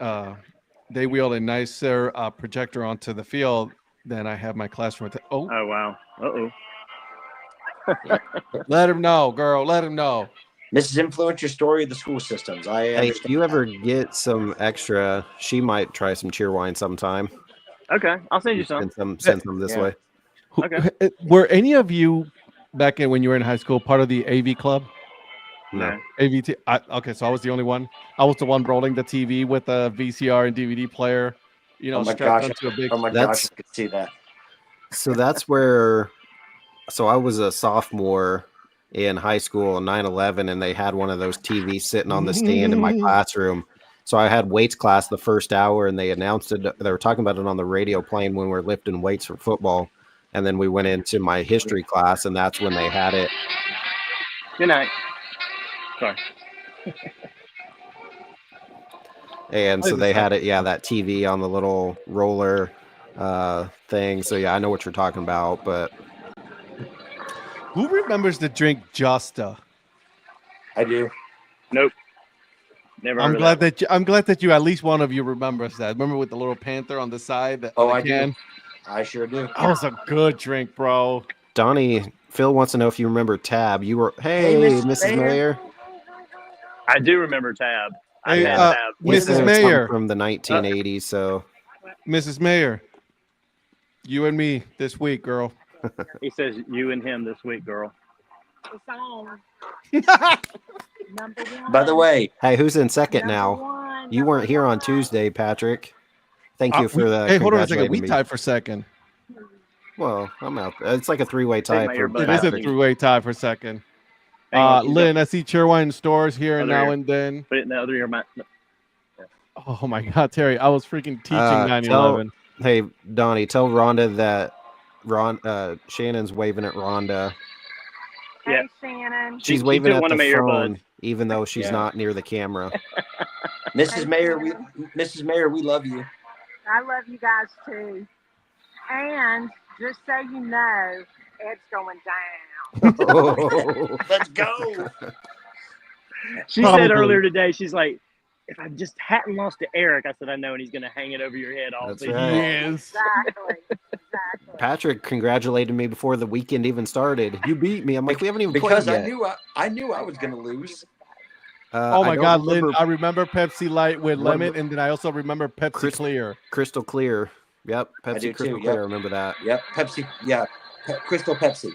they wheeled a nicer projector onto the field than I have my classroom. Oh wow. Uh-oh. Let him know, girl. Let him know. Mrs. Influencer story of the school systems. Hey, if you ever get some extra, she might try some cheer wine sometime. Okay, I'll send you some. Send some this way. Okay. Were any of you back when you were in high school part of the AV club? No. AVT. Okay, so I was the only one. I was the one rolling the TV with a VCR and DVD player. Strapped onto a big. Oh my gosh, I could see that. So that's where. So I was a sophomore in high school, 9/11, and they had one of those TVs sitting on the stand in my classroom. So I had weights class the first hour, and they announced it. They were talking about it on the radio playing when we were lifting weights for football. And then we went into my history class, and that's when they had it. Good night. Sorry. And so they had it, that TV on the little roller thing. So yeah, I know what you're talking about, but who remembers the drink Justa? I do. Nope. Never. I'm glad that you at least one of you remembers that. Remember with the little panther on the side? I do. I sure do. That was a good drink, bro. Donnie, Phil wants to know if you remember Tab. You were, hey Mrs. Mayor. I do remember Tab. Hey, Tab. Mrs. Mayor from the 1980s. So, Mrs. Mayor, you and me this week, girl. He says you and him this week, girl. It's on. Number one. By the way, hey, who's in second Number now? one, You weren't here on one. Tuesday, Patrick. Thank you for the. Hey, hold on a second. We me. tied for second. Well, I'm out. It's like a three-way tie. my For earbud. It is a Patrick. three-way tie for second. Hang on, Lynn, I see Cheerwine in stores here and Other now ear. and then. Put it in the other ear. Oh my God, Terry! I was freaking teaching 9/11. Hey, Donnie, tell Rhonda that Shannon's waving at Rhonda. Yeah. Hey, Shannon. She's She waving took at one the of my phone, earbuds. even though she's not near the camera. Mrs. Mayor, we love you. I love you guys too. And just so you know, Ed's going down. Oh. Let's go. She Probably. said earlier today, she's like, if I just hadn't lost to Eric, I said, I know, and he's going to hang it over your head all That's season right. long. Yes. Exactly. Patrick congratulated me before the weekend even started. You beat me. I'm like, we haven't even Because played I yet. knew I was gonna lose. Oh I my don't God, Lynn! remember I remember Pepsi Light with What- lemon, and then I also remember Pepsi Clear. Crystal Clear. Yep, I Pepsi do Crystal too, Clear. yep. I remember that. Yep, Pepsi. Yeah, Crystal Pepsi.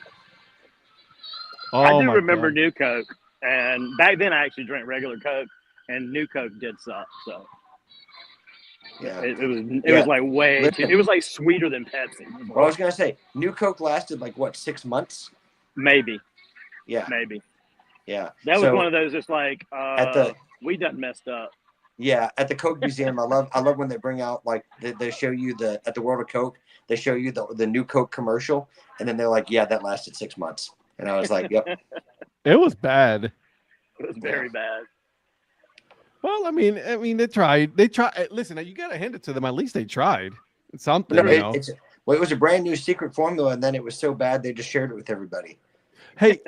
Oh I do my remember God. New Coke, and back then I actually drank regular Coke, and New Coke did suck. So Yeah. it was like way too, it was like sweeter than Pepsi. Well, I was gonna say, New Coke lasted like what, 6 months? Maybe. Yeah, That yeah. was one of those just like at the we done messed up. at the Coke Museum, I love when they bring out like they show you at the World of Coke, they show you the New Coke commercial, and then they're like, yeah, that lasted 6 months, and I was like, yep. It was bad. It was very bad. Well, I mean, they tried. They tried. Listen, you gotta hand it to them. At least they tried something. No, you know? it was a brand new secret formula, and then it was so bad they just shared it with everybody. Hey,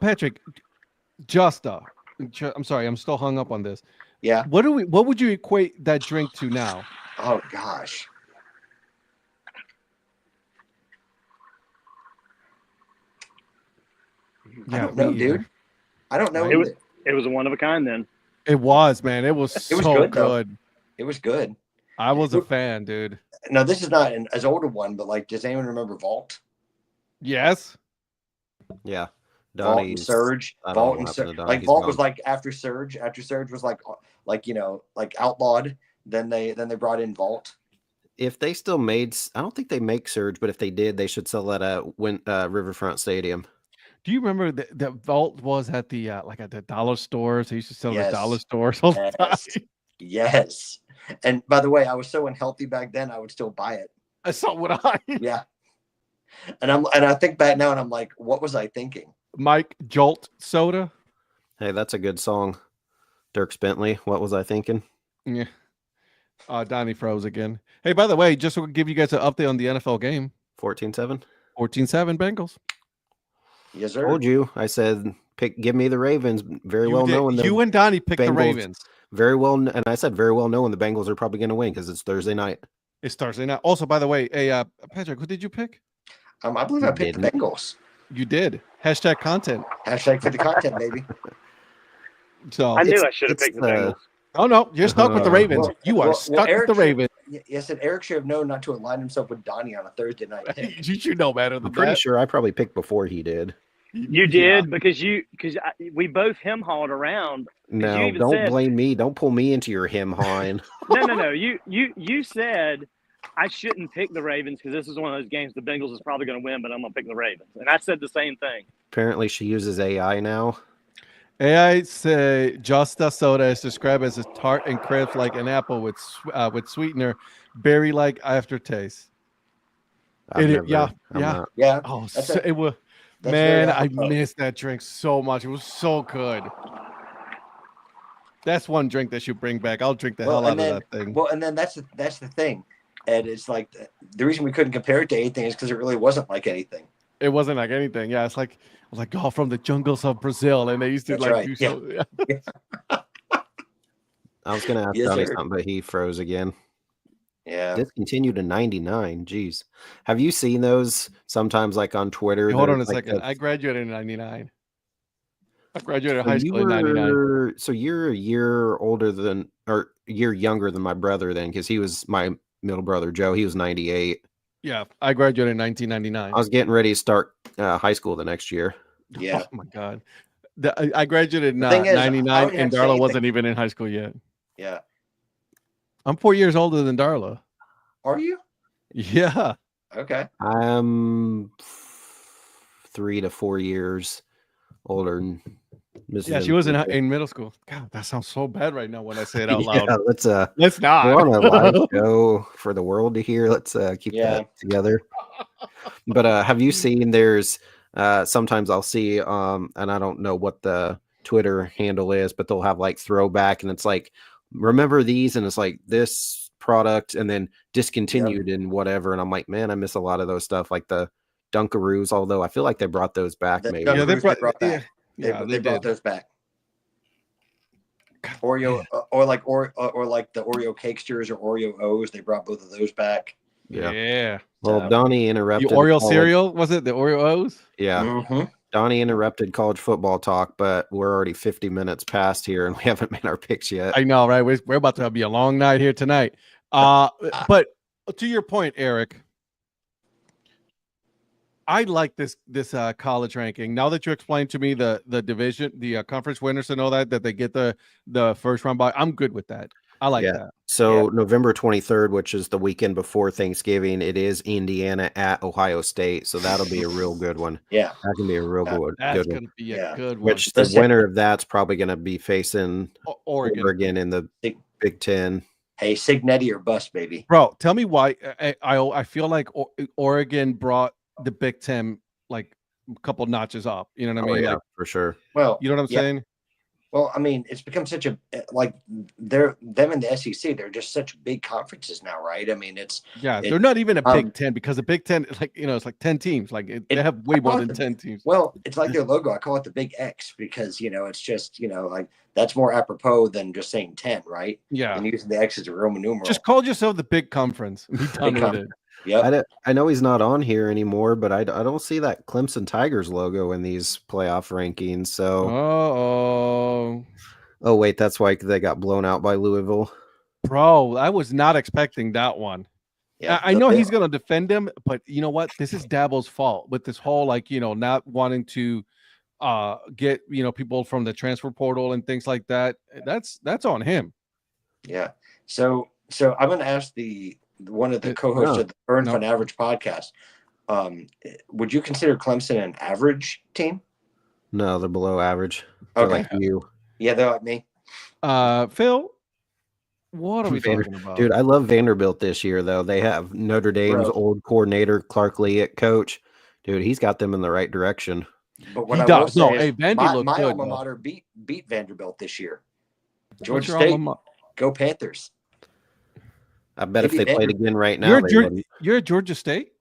Patrick, Justa. I'm sorry, I'm still hung up on this. Yeah. What would you equate that drink to now? Oh gosh. I don't know, dude. I don't know. It was a one of a kind then. It was, man. It was so good, though. good. It was good. I was a fan, dude. Now this is not as old a one, but like, does anyone remember Vault? Yes. Yeah. Vault and Donnie's- Surge. I don't know Vault what and happened Surge. to Donnie. Like He's Vault gone. was like after Surge. After Surge was like outlawed. Then they brought in Vault. If they still made, I don't think they make Surge, but if they did, they should sell that at Riverfront Stadium. Do you remember that Vault was at the like at the dollar stores? They used to sell Yes. the dollar stores all the Yes. time. Yes. And by the way, I was so unhealthy back then, I would still buy it. So would I. Yeah. And I think back now and I'm like, what was I thinking? Mike Jolt Soda. Hey, that's a good song. Dirk Bentley. What was I thinking? Yeah. Donnie froze again. Hey, by the way, just to give you guys an update on the NFL game. 14-7. 14-7 Bengals. Yes, sir. Told you. I said, give me the Ravens. Very You well did. knowing You and Donnie picked the Bengals- Ravens. very well, and I said very well knowing the Bengals are probably going to win because it's Thursday night. It's Thursday night. Also, by the way, hey, Patrick, who did you pick? I believe I picked the Bengals. You did. Hashtag content. Hashtag for the content, baby. So I knew I should have picked the Bengals. Oh no, you're stuck with the Ravens. You are stuck with the Ravens. Yes, and Eric should have known not to align himself with Donnie on a Thursday night. You should know better than I'm pretty that. sure I probably picked before he did. You did because we both him-hawed around. No, don't blame me. Don't pull me into your him-hawing. No. You said I shouldn't pick the Ravens because this is one of those games the Bengals is probably going to win, but I'm going to pick the Ravens. And I said the same thing. Apparently, she uses AI now. AI say Josta soda is described as a tart and crisp like an apple with sweetener, berry-like aftertaste. Yeah. Oh, it was. Man, I missed that drink so much. It was so good. That's one drink that you bring back. I'll drink the hell out of that thing. Well, and then that's the thing, and it's like the reason we couldn't compare it to anything is because it really wasn't like anything. It wasn't like anything. Yeah, it's like from the jungles of Brazil, and they used to do so. Yeah. I was gonna ask Donnie something, but he froze again. Yeah. Discontinued in 99. Jeez. Have you seen those sometimes like on Twitter? Hey, hold on a second. I graduated in 99. I graduated high school in 99. So you're a year older than, or a year younger than my brother then, because he was my middle brother, Joe. He was 98. Yeah. I graduated in 1999. I was getting ready to start high school the next year. Yeah. Oh my God. I graduated in 99 and Darla wasn't even in high school yet. Yeah. I'm 4 years older than Darla. Are you? Yeah. Okay. I'm 3 to 4 years older than Mrs. Yeah, she was in middle school. God, that sounds so bad right now when I say it out loud. Yeah, let's not. We're on a live show for the world to hear. Let's keep that together. But have you seen? There's sometimes I'll see and I don't know what the Twitter handle is, but they'll have like throwback, and it's like, remember these, and it's like this product and then discontinued and whatever, and I'm like, man, I miss a lot of those stuff, like the Dunkaroos, although I feel like they brought those back. Maybe they brought back. They brought those back. Oreo or like the Oreo Cakesters or Oreo O's, they brought both of those back. Yeah. Well, Donnie interrupted the Oreo cereal, was it the Oreo O's? Yeah. Mm-hmm. Donnie interrupted college football talk, but we're already 50 minutes past here and we haven't made our picks yet. I know, right? We're about to be a long night here tonight. But to your point, Eric, I like this college ranking. Now that you explained to me the division, the conference winners and all that they get the first round bye, I'm good with that. I like that. So November 23rd, which is the weekend before Thanksgiving, it is Indiana at Ohio State. So that'll be a real good one. Yeah. That can be a real good one. That's going to be a good one. Which the winner of that's probably going to be facing Oregon in the Big Ten. Hey, Signetti or bust, baby. Bro, tell me why I feel like Oregon brought the Big Ten like a couple notches up. You know what I mean? Yeah, like, for sure. Well, you know what I'm saying? Well, I mean, it's become such a them in the SEC. They're just such big conferences now, right? I mean, they're not even a Big Ten because the Big Ten, like it's like 10 teams. Like they have way more than 10 teams. Well, it's like their logo. I call it the Big X because it's just like that's more apropos than just saying 10, right? Yeah, and using the X as a Roman numeral. Just call yourself the Big Conference. Be done with it. Yeah, I know he's not on here anymore, but I don't see that Clemson Tigers logo in these playoff rankings. So, oh wait, that's why they got blown out by Louisville. Bro, I was not expecting that one. Yeah, I know he's gonna defend him, but you know what? This is Dabo's fault with this whole not wanting to get people from the transfer portal and things like that. That's on him. Yeah. So I'm gonna ask one of the co-hosts of the Burn Fun Average podcast. Would you consider Clemson an average team? No, they're below average. Okay. Like you. Yeah, they're like me. Phil, what are we talking about? Dude, I love Vanderbilt this year, though. They have Notre Dame's old coordinator, Clark Lee, at coach. Dude, he's got them in the right direction. But what he I does. will say Vandy my good, alma though. mater beat Vanderbilt this year. Georgia State, go Panthers. I bet if they played again right now, you're at Georgia State?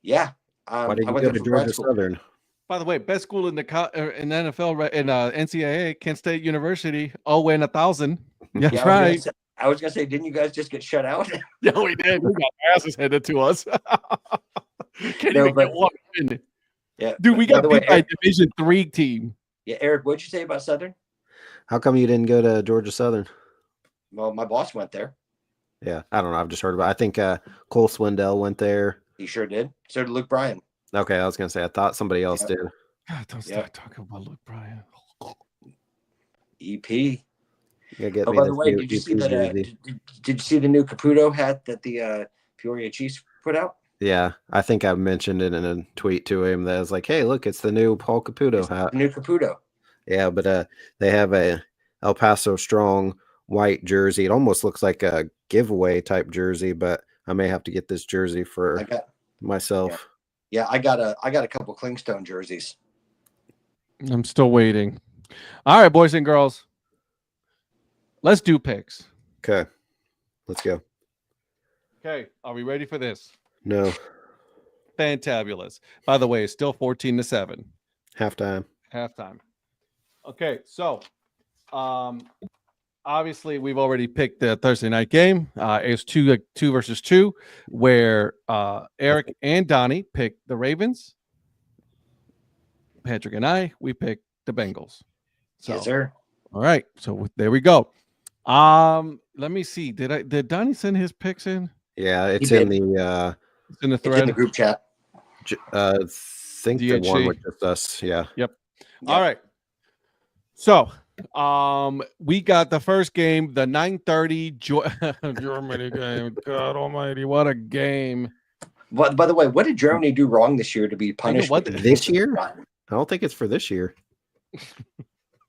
Yeah. Why did you go to Georgia Southern? By the way, best school in the NFL in NCAA, Kent State University. 0-1,000. That's Yeah, right. I was gonna say, didn't you guys just get shut out? Yeah, we did. We got asses handed to us. Can't No, even but- get one win. Yeah, Dude, we by got the way, beat by a Eric, Division 3 team. yeah, Eric, what'd you say about Southern? How come you didn't go to Georgia Southern? Well, my boss went there. Yeah, I don't know. I've just heard about it. I think Cole Swindell went there. He sure did. So did Luke Bryan. Okay, I was going to say, I thought somebody else Yep. did. God, don't Yeah. start talking about Luke Bryan. EP. You gotta get Oh, me by this the way, new did you see EP that? jersey. Did you see the new Caputo hat that the Peoria Chiefs put out? Yeah, I think I mentioned it in a tweet to him that was like, hey, look, it's the new Paul Caputo It's hat. the new Caputo. Yeah, but they have a El Paso Strong white jersey. It almost looks like a giveaway type jersey, but I may have to get this jersey for I got myself. yeah, I got a couple Clingstone jerseys. I'm still waiting. All right, boys and girls. Let's do picks. Okay, let's go. Okay, are we ready for this? No, Fantabulous. By the way, it's still 14-7. halftime. Halftime. Okay, so obviously we've already picked the Thursday night game. It's two versus two, where Eric and Donnie picked the Ravens. Patrick and we picked the Bengals. So, Yes, sir. all right, so there we go. Let me see. Did Donnie send his picks in? Yeah, it's He in did. the It's in the It's in thread. the group chat. think the one DHC. with just us. Yeah. All right. So, we got the first game, the 9:30 Germany game. God Almighty, what a game! But by the way, what did Germany do wrong this year to be punished? what with this year? I I don't think it's for this year.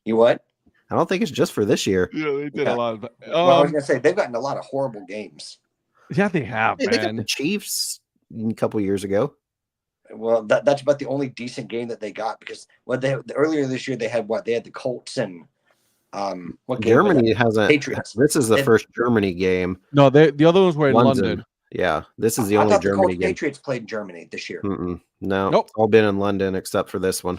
You what? I don't think it's just for this year. Yeah, they did Yeah. a lot of. Well, I was gonna say they've gotten a lot of horrible games. Yeah, they have, Hey, they got the man. Chiefs a couple years ago. Well, that's about the only decent game that they got because earlier this year they had what? They had the Colts and what game was Germany that? hasn't. Patriots. This is the They- first Germany game. No, the other ones were in London. London. Yeah, this is the I only thought the Germany Colts game. Patriots played in Germany this year. No, Nope. it's all been in London except for this one.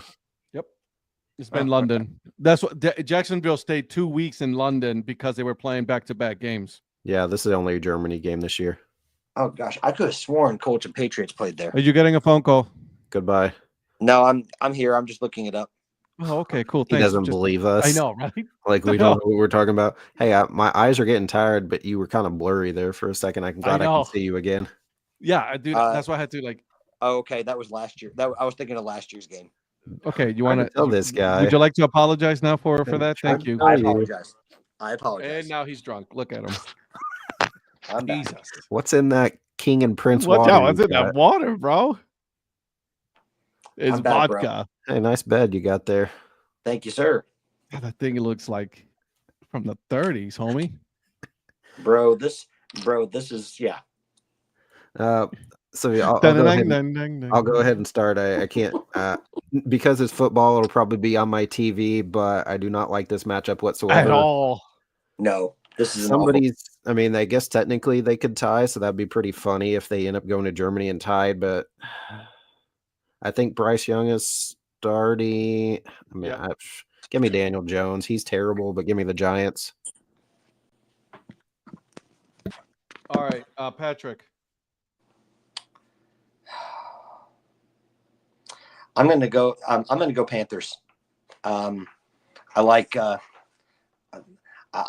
It's been Oh, London. That's what Jacksonville stayed 2 weeks in London because they were playing back-to-back games. Yeah, this is the only Germany game this year. Oh gosh, I could have sworn Colts and Patriots played there. Are you getting a phone call? Goodbye. No, I'm here. I'm just looking it up. Oh, okay, cool. He Thanks. doesn't Just- believe us. I know, right? Like we don't know what we're talking about. Hey, my eyes are getting tired, but you were kind of blurry there for a second. I'm glad I know. can see you again. Yeah, dude. That's why I had to like. Oh, okay, that was last year. I was thinking of last year's game. Okay, you Trying want to tell this guy. Would you like to apologize now for that? Trying Thank to you. tell I you. apologize. I apologize. And now he's drunk. Look at him. I'm back. Jesus. What's in that King and Prince Watch water? out! you What's in got? that water, bro? It's I'm back, bro. vodka. Hey, nice bed you got there. Thank you, sir. God, that thing looks like from the 30s, homie. Bro, this is yeah. So yeah, I'll go ahead and start. I can't because it's football. It'll probably be on my TV, but I do not like this matchup whatsoever. At all. No, this is an awful- Somebody's. I mean, I guess technically they could tie, so that'd be pretty funny if they end up going to Germany and tied. But I think Bryce Young is starting. I mean, Yeah. give me Daniel Jones. He's terrible, but give me the Giants. All right, Patrick. I'm gonna go. I'm gonna go Panthers. I like. I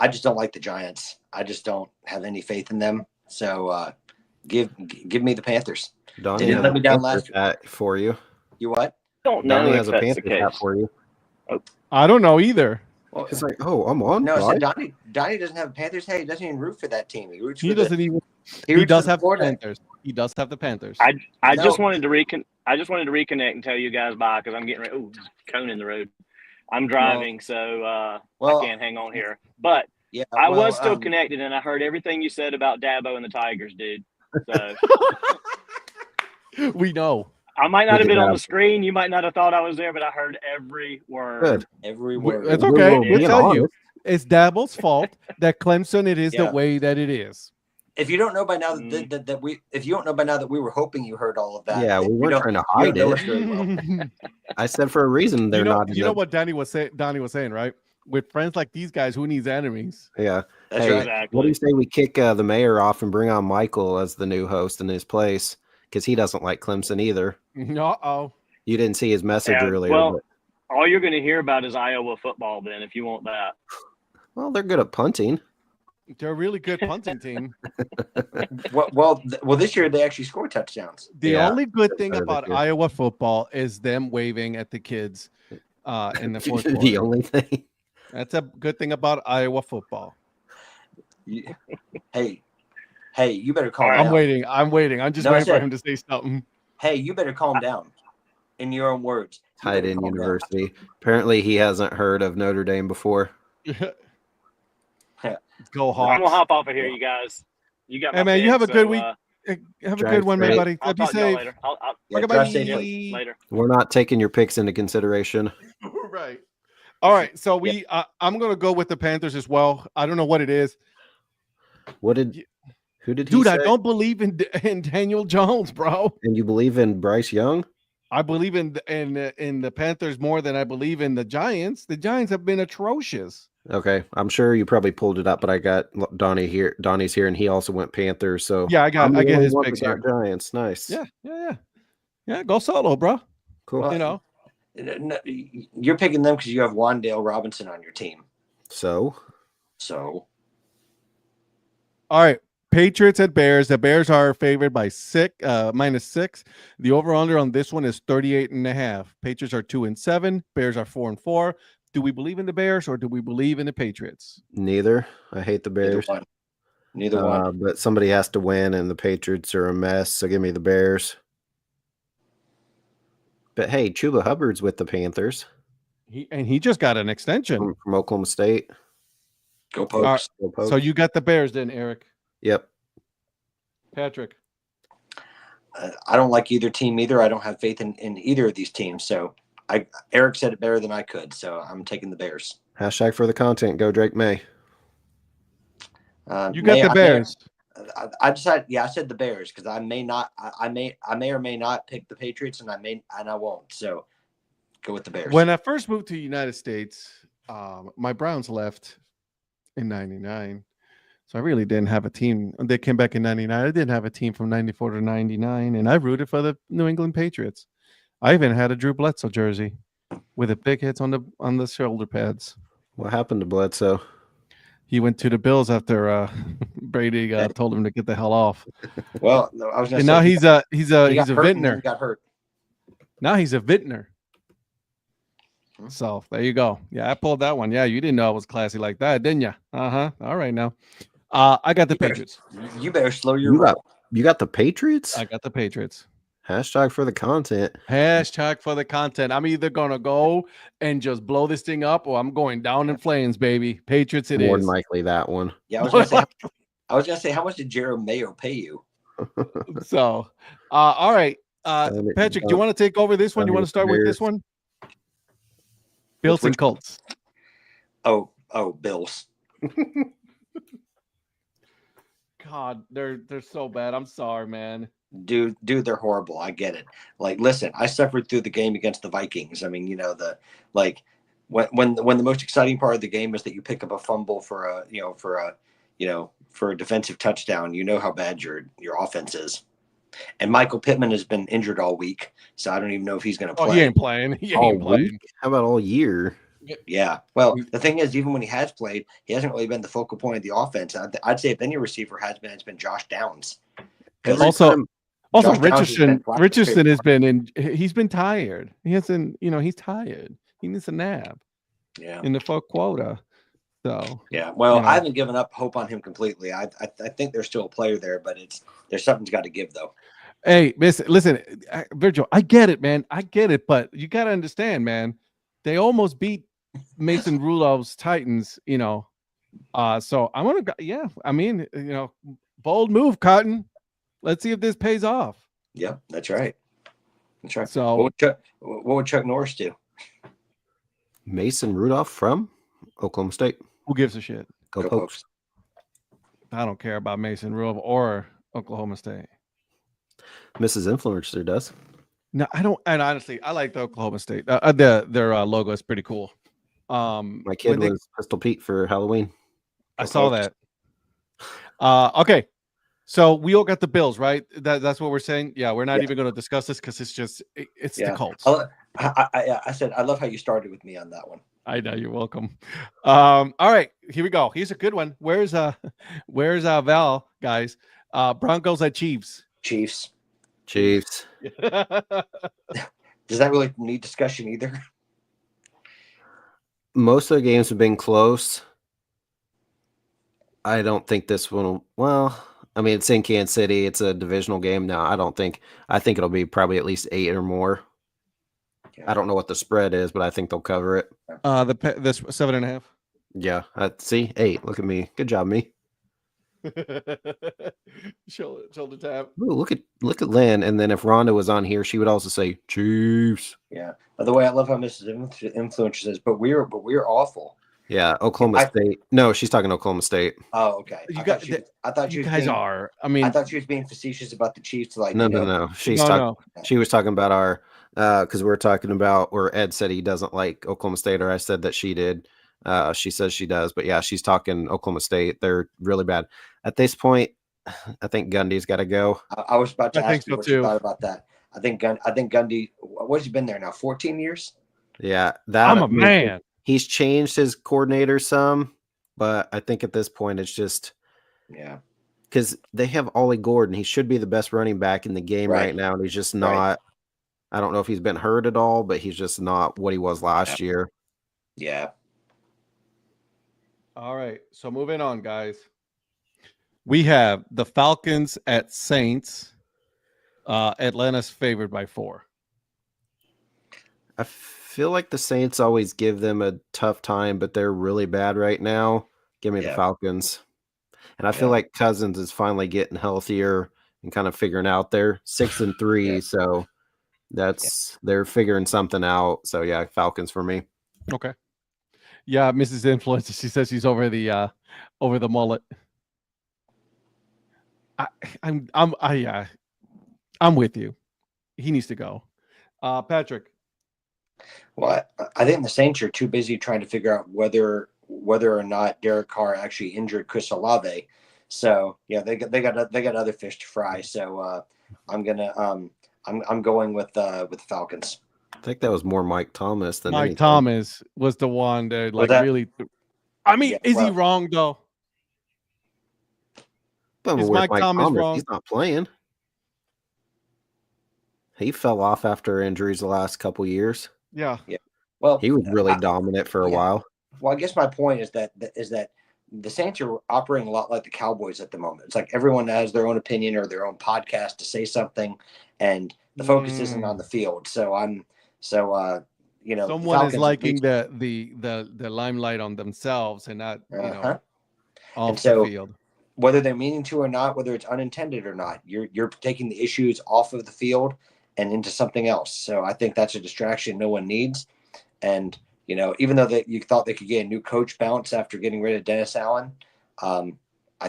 just don't like the Giants. I just don't have any faith in them. So give me the Panthers. Donnie They didn't has let a me down Panthers last hat for you. You what? Don't know Donnie if has a that's the Panthers hat case. for you. I don't know either. Well, It's like, oh, I'm on. no, I right? said Donnie doesn't have a Panthers. Hey, he doesn't even root for that team. He roots He for the- doesn't even. he He roots does for the have the Florida. Panthers. He does have the Panthers. I No. just wanted to reconnect and tell you guys bye because I'm getting ready. Oh, cone in the road. I'm driving, so Well, I can't hang on here. But yeah, I well, was still connected, and I heard everything you said about Dabo and the Tigers, dude. So We know. I might not Look have at been on that. the screen. You might not have thought I was there, but I heard every word. Good. every We- word. It's We're okay. being We'll tell you. honest. It's Dabo's fault that Clemson. It is Yeah. the way that it is. If you don't know by now Mm. if you don't know by now that we were hoping you heard all of that. Yeah, then we you weren't don't- trying to you don't hide know it. us very well. you I said for a reason they're know, not. you know what Donnie was saying, right? with friends like these guys, who needs enemies? Yeah. That's Hey, right. Exactly. what do you say we kick the mayor off and bring on Michael as the new host in his place? Because he doesn't like Clemson either. Uh-oh. You didn't see his message Yeah, earlier. well, But, all you're going to hear about is Iowa football then, if you want that. well, they're good at punting. They're a really good punting team. Well, this year they actually score touchdowns. The Yeah, only good they're thing better about this year. Iowa football is them waving at the kids in the fourth quarter. The only thing. That's a good thing about Iowa football. Hey, you better calm All down. I'm waiting. I'm just No, I waiting for said- him to say something. Hey, you better calm down. In your own words. You Tied better in calm down. University. Apparently, he hasn't heard of Notre Dame before. Go I'm Hawks. gonna hop off of here, you guys. You got Hey, my man, you pick, have a good so, week. Have a Drive good one, man, safe. buddy. I'll Be talk to y'all safe. later. I'll Yeah, Okay, drive bye. safely. later. We're not taking your picks into consideration. Right. All right. So I'm gonna go with the Panthers as well. I don't know what it is. Who did he Dude, I say? don't believe in Daniel Jones, bro. And you believe in Bryce Young? I believe in the Panthers more than I believe in the Giants. The Giants have been atrocious. Okay, I'm sure you probably pulled it up, but I got Donnie here. Donnie's here, and he also went Panthers. So Yeah, I I'm the get only his one picks that here. got Giants. Nice. Yeah. Go solo, bro. Cool. Well, You know. No, you're picking them because you have Wandale Robinson on your team. So So All right. Patriots at Bears. The Bears are favored by -6. The over-under on this one is 38.5. Patriots are 2-7. Bears are 4-4. Do we believe in the Bears or do we believe in the Patriots? neither. I hate the Bears. Neither one. But somebody has to win, and the Patriots are a mess. So give me the Bears. But hey, Chuba Hubbard's with the Panthers He just got an extension. from Oklahoma State. Go Pokes. All right. Go Pokes. So you got the Bears then, Eric. Yep. Patrick. I don't like either team either. I don't have faith in either of these teams. So Eric said it better than I could. So I'm taking the Bears. Hashtag for the content. Go Drake May. You got the Bears. I decided. Yeah, I said the Bears because I may not. I may or may not pick the Patriots, and I won't. So go with the Bears. When I first moved to the United States, my Browns left in '99, so I really didn't have a team. They came back in '99. I didn't have a team from '94 to '99, and I rooted for the New England Patriots. I even had a Drew Bledsoe jersey with the big hits on the shoulder pads. What happened to Bledsoe? He went to the Bills after Brady told him to get the hell off. Well, no, I was going And to now say he's a he got hurt and then vintner. he got hurt. Now he's a vintner. So there you go. Yeah, I pulled that one. Yeah, you didn't know I was classy like that, didn't you? All right now. I got the Patriots. You better slow your roll. You got the Patriots? I got the Patriots. Hashtag for the content. Hashtag for the content. I'm either gonna go and just blow this thing up, or I'm going down in flames, baby. Patriots it More is. than likely that one. Yeah, I was gonna say how much did Jerome Mayo pay you? So all right. Patrick, do you want to take over this one? You want to start with this one? Bills and Colts. Oh, Bills. God, they're so bad. I'm sorry, man. Dude, they're horrible. I get it. Like, listen, I suffered through the game against the Vikings. I mean, when the most exciting part of the game is that you pick up a fumble for a defensive touchdown. You know how bad your offense is. And Michael Pittman has been injured all week, so I don't even know if he's going to play. Oh, he ain't playing. He ain't playing. How about all year? Yeah. Well, the thing is, even when he has played, he hasn't really been the focal point of the offense. I'd say if any receiver has been, it's been Josh Downs. Also, Josh Downs Richardson has been he's been tired. He hasn't, he's tired. He needs a nap. Yeah. In the full quota. So yeah. Well, I haven't given up hope on him completely. I think there's still a player there, but there's something's got to give though. Hey, listen, Virgil, I get it, man. I get it, but you got to understand, man. They almost beat Mason Rudolph's Titans, so I'm gonna go. Yeah, I mean, bold move, Cotton. Let's see if this pays off. Yeah, that's right. That's right. So what would Chuck Norris do? Mason Rudolph from Oklahoma State. Who gives a shit? Go Pokes. I don't care about Mason Rudolph or Oklahoma State. Mrs. Influencer does. No, I don't. And honestly, I like the Oklahoma State. Their logo is pretty cool. My kid was Pistol Pete for Halloween. I saw that. Okay. So we all got the Bills, right? That's what we're saying. Yeah, we're not even going to discuss this because it's the Colts. I said I love how you started with me on that one. I know, you're welcome. All right, here we go. Here's a good one. Where's Val, guys? Broncos at Chiefs. Chiefs. Chiefs. Does that really need discussion either? Most of the games have been close. I don't think this one will, well, I mean, it's in Kansas City. It's a divisional game now. I think it'll be probably at least 8 or more. I don't know what the spread is, but I think they'll cover it. This 7.5. Yeah. See, 8. Look at me. Good job, me. Shoulder tap. Ooh, look at Lynn. And then if Rhonda was on here, she would also say Chiefs. Yeah. By the way, I love how Mrs. Influencer says, but we're awful. Yeah, Oklahoma State. No, she's talking Oklahoma State. Oh, okay. I thought she was being facetious about the Chiefs. Like, no. She was talking about our because we're talking about where Ed said he doesn't like Oklahoma State, or I said that she did. She says she does, but yeah, she's talking Oklahoma State. They're really bad at this point. I think Gundy's got to go. I was about to ask you what you thought about that. I think Gundy. What's he been there now? 14 years. Yeah, I'm a man. He's changed his coordinator some, but I think at this point it's just because they have Ollie Gordon. He should be the best running back in the game right now, and he's just not. Right. I don't know if he's been hurt at all, but he's just not what he was last year. Yeah. All right, so moving on, guys. We have the Falcons at Saints. Atlanta's favored by 4. I feel like the Saints always give them a tough time, but they're really bad right now. Give me the Falcons. And I feel like Cousins is finally getting healthier and kind of figuring out they're 6-3. So they're figuring something out. So yeah, Falcons for me. Okay. Yeah, Mrs. Influencer, she says she's over the mullet. I'm with you. He needs to go. Patrick. Well, I think the Saints are too busy trying to figure out whether or not Derek Carr actually injured Chris Olave. So yeah, they got other fish to fry. So I'm going with the Falcons. I think that was more Mike Thomas than anything. Thomas was the one that really. I mean, is he wrong though? Is Mike Thomas wrong? He's not playing. He fell off after injuries the last couple years. Yeah. Well, he was really dominant for a while. Well, I guess my point is that the Saints are operating a lot like the Cowboys at the moment. It's like everyone has their own opinion or their own podcast to say something, and the focus isn't on the field. So someone is liking the limelight on themselves and not off the field. Whether they're meaning to or not, whether it's unintended or not, you're taking the issues off of the field and into something else. So I think that's a distraction no one needs. And, even though you thought they could get a new coach bounce after getting rid of Dennis Allen, I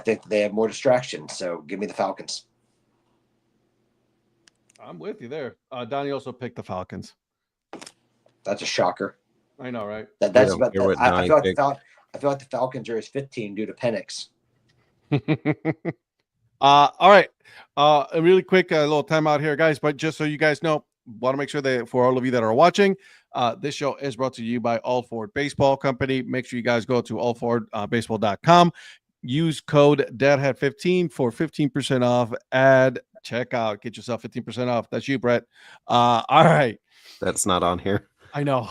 think they have more distractions. So give me the Falcons. I'm with you there. Donnie also picked the Falcons. That's a shocker. I know, right? I feel like the Falcons are his 15 due to Penix. All right. A really quick little timeout here, guys. But just so you guys know, want to make sure that for all of you that are watching, this show is brought to you by All Ford Baseball Company. Make sure you guys go to allfordbaseball.com. Use code DadHat15 for 15% off. Ad checkout. Get yourself 15% off. That's you, Brett. All right. That's not on here. I know.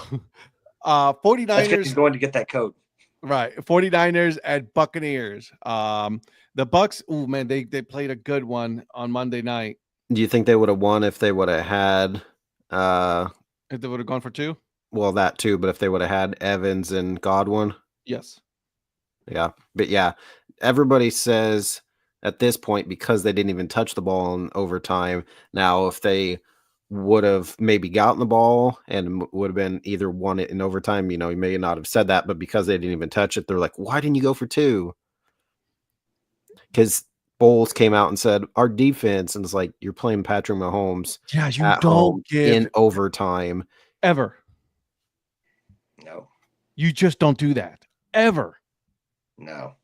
49ers. He's going to get that code. Right. 49ers at Buccaneers. The Bucks, oh man, they played a good one on Monday night. Do you think they would have won if they would have had if they would have gone for 2? Well, that too, but if they would have had Evans and Godwin? Yes. Yeah. But yeah, everybody says at this point, because they didn't even touch the ball in overtime. Now, if they would have maybe gotten the ball and would have been either won it in overtime, you may not have said that, but because they didn't even touch it, they're like, why didn't you go for 2? Because Bowles came out and said, our defense, and it's like, you're playing Patrick Mahomes. Yeah, you don't give in overtime. Ever. No. You just don't do that ever. No.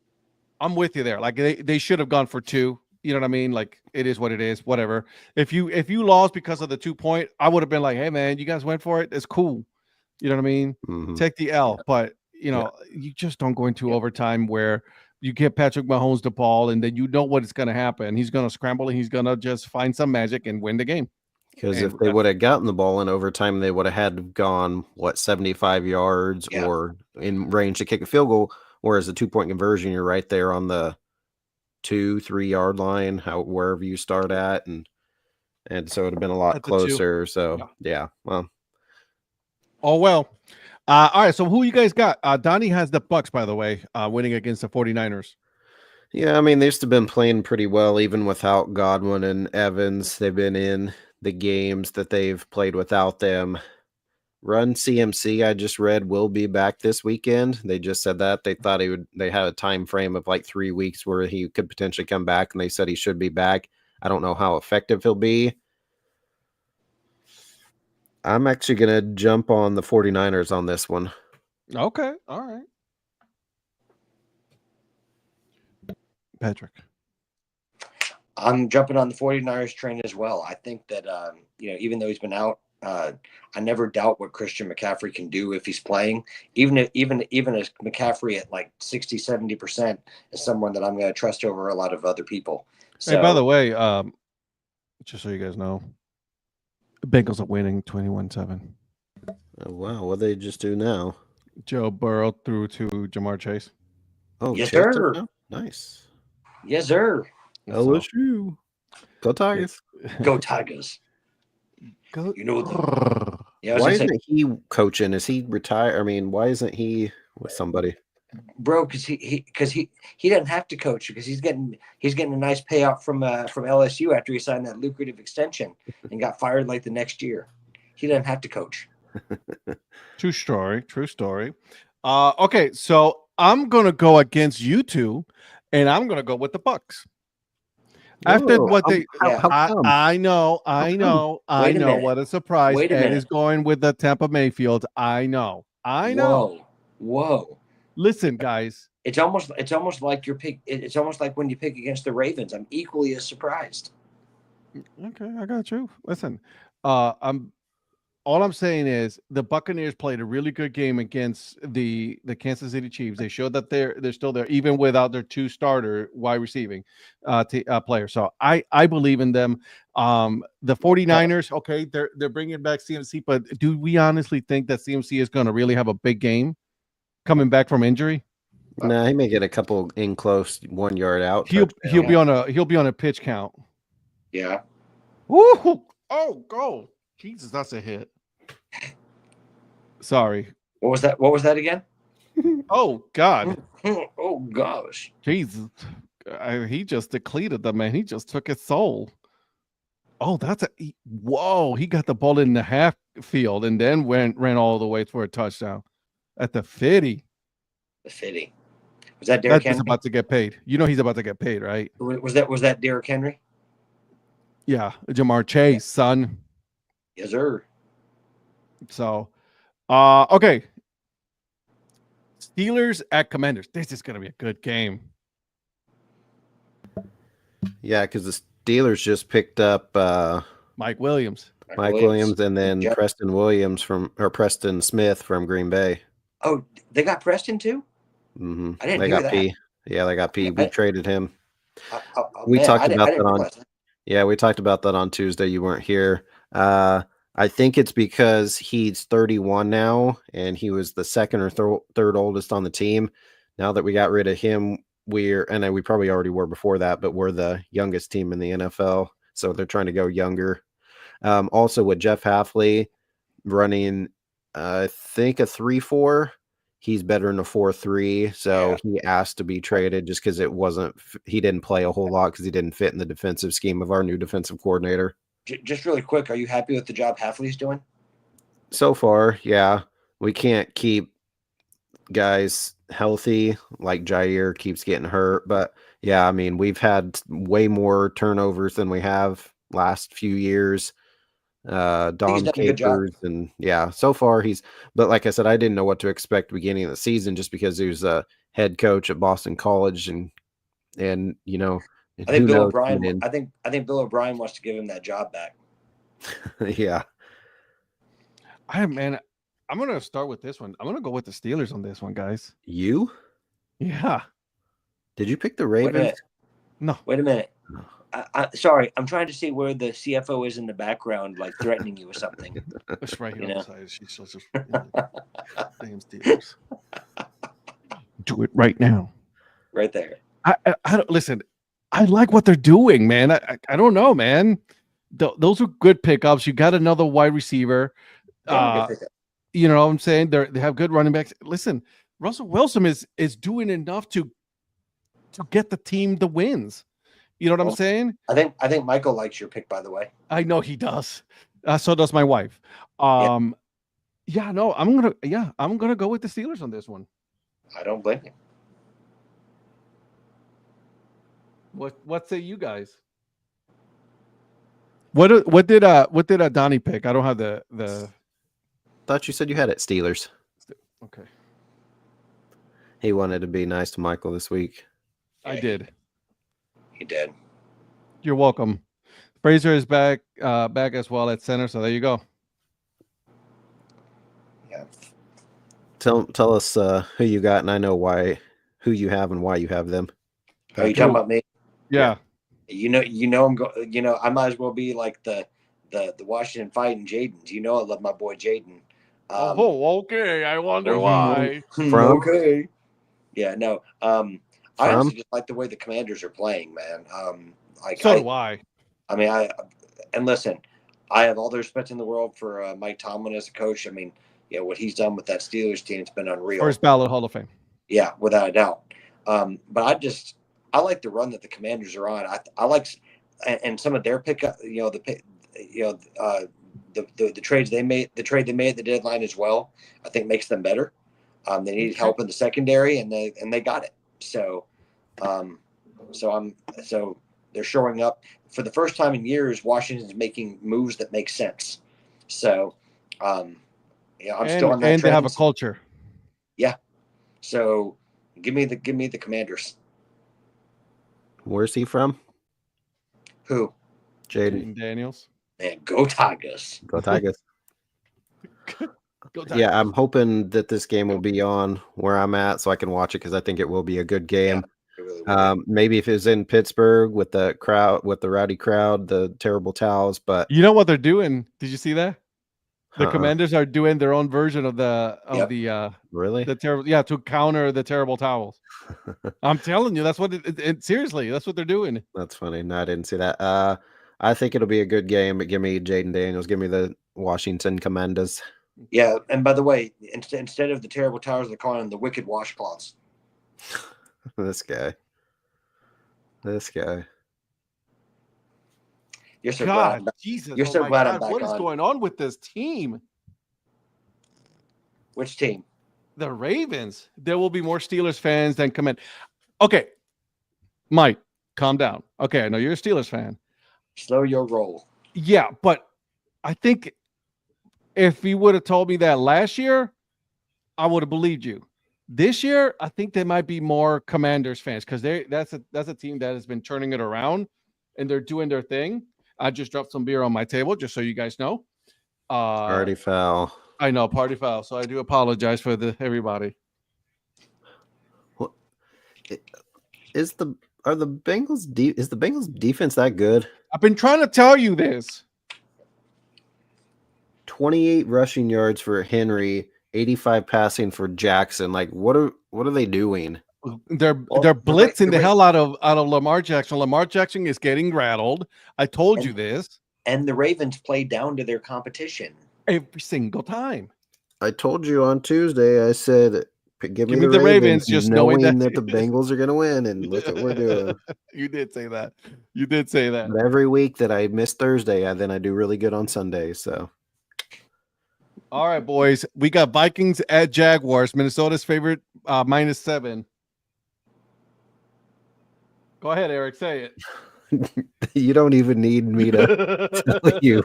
I'm with you there. Like they should have gone for 2. You know what I mean? Like it is what it is. Whatever. If you lost because of the 2-point, I would have been like, hey man, you guys went for it. It's cool. You know what I mean? Mhm. Take the L. But you know, you just don't go into overtime where you get Patrick Mahomes the ball and then you know what is going to happen. He's going to scramble and he's going to just find some magic and win the game. Because And if they would have gotten the ball in overtime, they would have had to have gone 75 yards or in range to kick a field goal. Whereas a 2-point conversion, you're right there on the 2-3 yard line, wherever you start at, and so it would have been a lot closer. So well. Oh well. All right. So who you guys got? Donnie has the Bucks, by the way, winning against the 49ers. Yeah, I mean, they've still been playing pretty well, even without Godwin and Evans. They've been in the games that they've played without them. Run CMC, I just read, will be back this weekend. They just said that. They thought they had a time frame of like 3 weeks where he could potentially come back, and they said he should be back. I don't know how effective he'll be. I'm actually going to jump on the 49ers on this one. Okay. All right. Patrick. I'm jumping on the 49ers train as well. I think that, even though he's been out, I never doubt what Christian McCaffrey can do if he's playing. Even as McCaffrey at like 60, 70% is someone that I'm going to trust over a lot of other people. So, hey, by the way, just so you guys know, the Bengals are winning 21-7. Oh, wow. What they just do now? Joe Burrow threw to Jamar Chase. Oh, yes, Chase sir. Nice. Yes, sir. LSU. Go Tigers. Go Tigers. Go. You know why isn't he coaching? Is he retired? I mean, why isn't he with somebody? Bro, because he doesn't have to coach because he's getting a nice payout from LSU after he signed that lucrative extension and got fired like the next year. He doesn't have to coach. True story. Okay, so I'm gonna go against you two, and I'm gonna go with the Bucks. After what they, I know. What a surprise! Ed is going with the Tampa Mayfield. I know. Whoa. Listen, guys. It's almost like your pick. It's almost like when you pick against the Ravens. I'm equally as surprised. Okay, I got you. Listen, all I'm saying is the Buccaneers played a really good game against the Kansas City Chiefs. They showed that they're still there, even without their 2 starter wide receiving players. So I believe in them. The 49ers, okay, they're bringing back CMC, but do we honestly think that CMC is going to really have a big game coming back from injury? Nah, he may get a couple in close 1 yard out. He'll be on a pitch count. Yeah. Woo! Oh, go. Jesus, that's a hit. Sorry. What was that again? Oh, God. Oh, gosh. Jesus. He just depleted the man. He just took his soul. Oh, whoa. He got the ball in the half field and then ran all the way for a touchdown at the 50. The 50. Was that Derrick Henry? He's about to get paid. You know he's about to get paid, right? Was that Derrick Henry? Yeah. Jamar Chase, son. Yes, sir. So, okay. Steelers at Commanders. This is going to be a good game. Yeah, because the Steelers just picked up Mike Williams. Mike Williams, and then Preston Smith from Green Bay. Oh, they got Preston too? Mm-hmm. I didn't hear that. P. Yeah, they got P. We traded him. We talked about that on Tuesday. You weren't here. I think it's because he's 31 now, and he was the second or third oldest on the team. Now that we got rid of him, we probably already were before that, but we're the youngest team in the NFL, so they're trying to go younger. Also with Jeff Hafley running, I think a 3-4. He's better in a 4-3, so he asked to be traded just because he didn't play a whole lot because he didn't fit in the defensive scheme of our new defensive coordinator. Just really quick, are you happy with the job Hafley's doing? So far, yeah. We can't keep guys healthy like Jair keeps getting hurt, but yeah, I mean, we've had way more turnovers than we have last few years. Dom done a good job. Capers, and yeah, so far but like I said, I didn't know what to expect beginning of the season just because he was a head coach at Boston College, and you know, and I think who Bill knows O'Brien. coming I think Bill O'Brien wants to give him that job back. in. Yeah. Man, I'm gonna start with this one. I'm gonna go with the Steelers on this one, guys. You? Yeah. Did you pick the Wait a Ravens? minute. No. Wait a minute. Sorry, I'm trying to see where the CFO is in the background, like threatening you with something. It's right here You on know? the side. She's such a damn Steelers. Do it right now. Right there. I don't listen. I like what they're doing, man. I don't know, man. Those are good pickups. You got another wide receiver. You know what I'm saying? They have good running backs. Listen, Russell Wilson is doing enough to get the team the wins. You know what I'm saying? I think Michael likes your pick, by the way. I know he does. So does my wife. Yeah, no, I'm gonna go with the Steelers on this one. I don't blame you. What say you guys? What did Donnie pick? I don't have the. Thought you said you had it Steelers. Okay, He wanted to be nice to Michael this week. I did. He did. You're welcome. Fraser is back as well at center. So there you go. Yeah. Tell us who you got, and I know who you have and why you have them. Are you talking about me? Yeah. You know I might as well be like the Washington fighting Jaden. You know I love my boy Jaden. Okay. I wonder why. Okay. Yeah, no. I honestly just like the way the Commanders are playing, man. So do I. I mean, and listen, I have all the respect in the world for Mike Tomlin as a coach. I mean, what he's done with that Steelers team has been unreal. First ballot Hall of Fame. Yeah, without a doubt. But I like the run that the Commanders are on. I like, and some of their pickup, the trades they made, the trade they made at the deadline as well, I think makes them better. They needed help in the secondary, and they got it. So they're showing up for the first time in years. Washington's making moves that make sense. So, I'm still on that. And they have a culture. Yeah. So give me the Commanders. Where's he from? Who? Jaden Daniels. Man, go Tigers. Go Tigers. Go Tigers. Yeah, I'm hoping that this game will be on where I'm at so I can watch it because I think it will be a good game. Yeah, it really maybe if it was in Pittsburgh with the crowd, with the rowdy crowd, the terrible towels, but you know what they're doing? Did you see that? The Commanders are doing their own version of really the terrible to counter the terrible towels. I'm telling you, that's what seriously, that's what they're doing. That's funny. No, I didn't see that. I think it'll be a good game, but give me Jaden Daniels. Give me the Washington Commanders. Yeah, and by the way, instead of the terrible towers, they're calling them the wicked washcloths. This guy. You're so God, glad. Jesus! You're so glad I'm back What is on. going on with this team? Which team? The Ravens. There will be more Steelers fans than Command. Okay, Mike, calm down. Okay, I know you're a Steelers fan. Slow your roll. Yeah, but I think if you would have told me that last year, I would have believed you. This year, I think there might be more Commanders fans because that's a team that has been turning it around and they're doing their thing. I just dropped some beer on my table, just so you guys know. Party foul. I know, party foul. So I do apologize for everybody. What is the Bengals defense that good? I've been trying to tell you this. 28 rushing yards for Henry, 85 passing for Jackson. Like, what are they doing? They're blitzing the hell out of Lamar Jackson. Lamar Jackson is getting rattled. I told you this. And the Ravens play down to their competition every single time. I told you on Tuesday. I said, "Give me the Ravens," just knowing that the Bengals are going to win. And look at what we're doing. You did say that. You did say that. But every week that I miss Thursday, then I do really good on Sunday. So. All right, boys. We got Vikings at Jaguars. Minnesota's favorite -7. Go ahead, Eric. Say it. You don't even need me to tell you.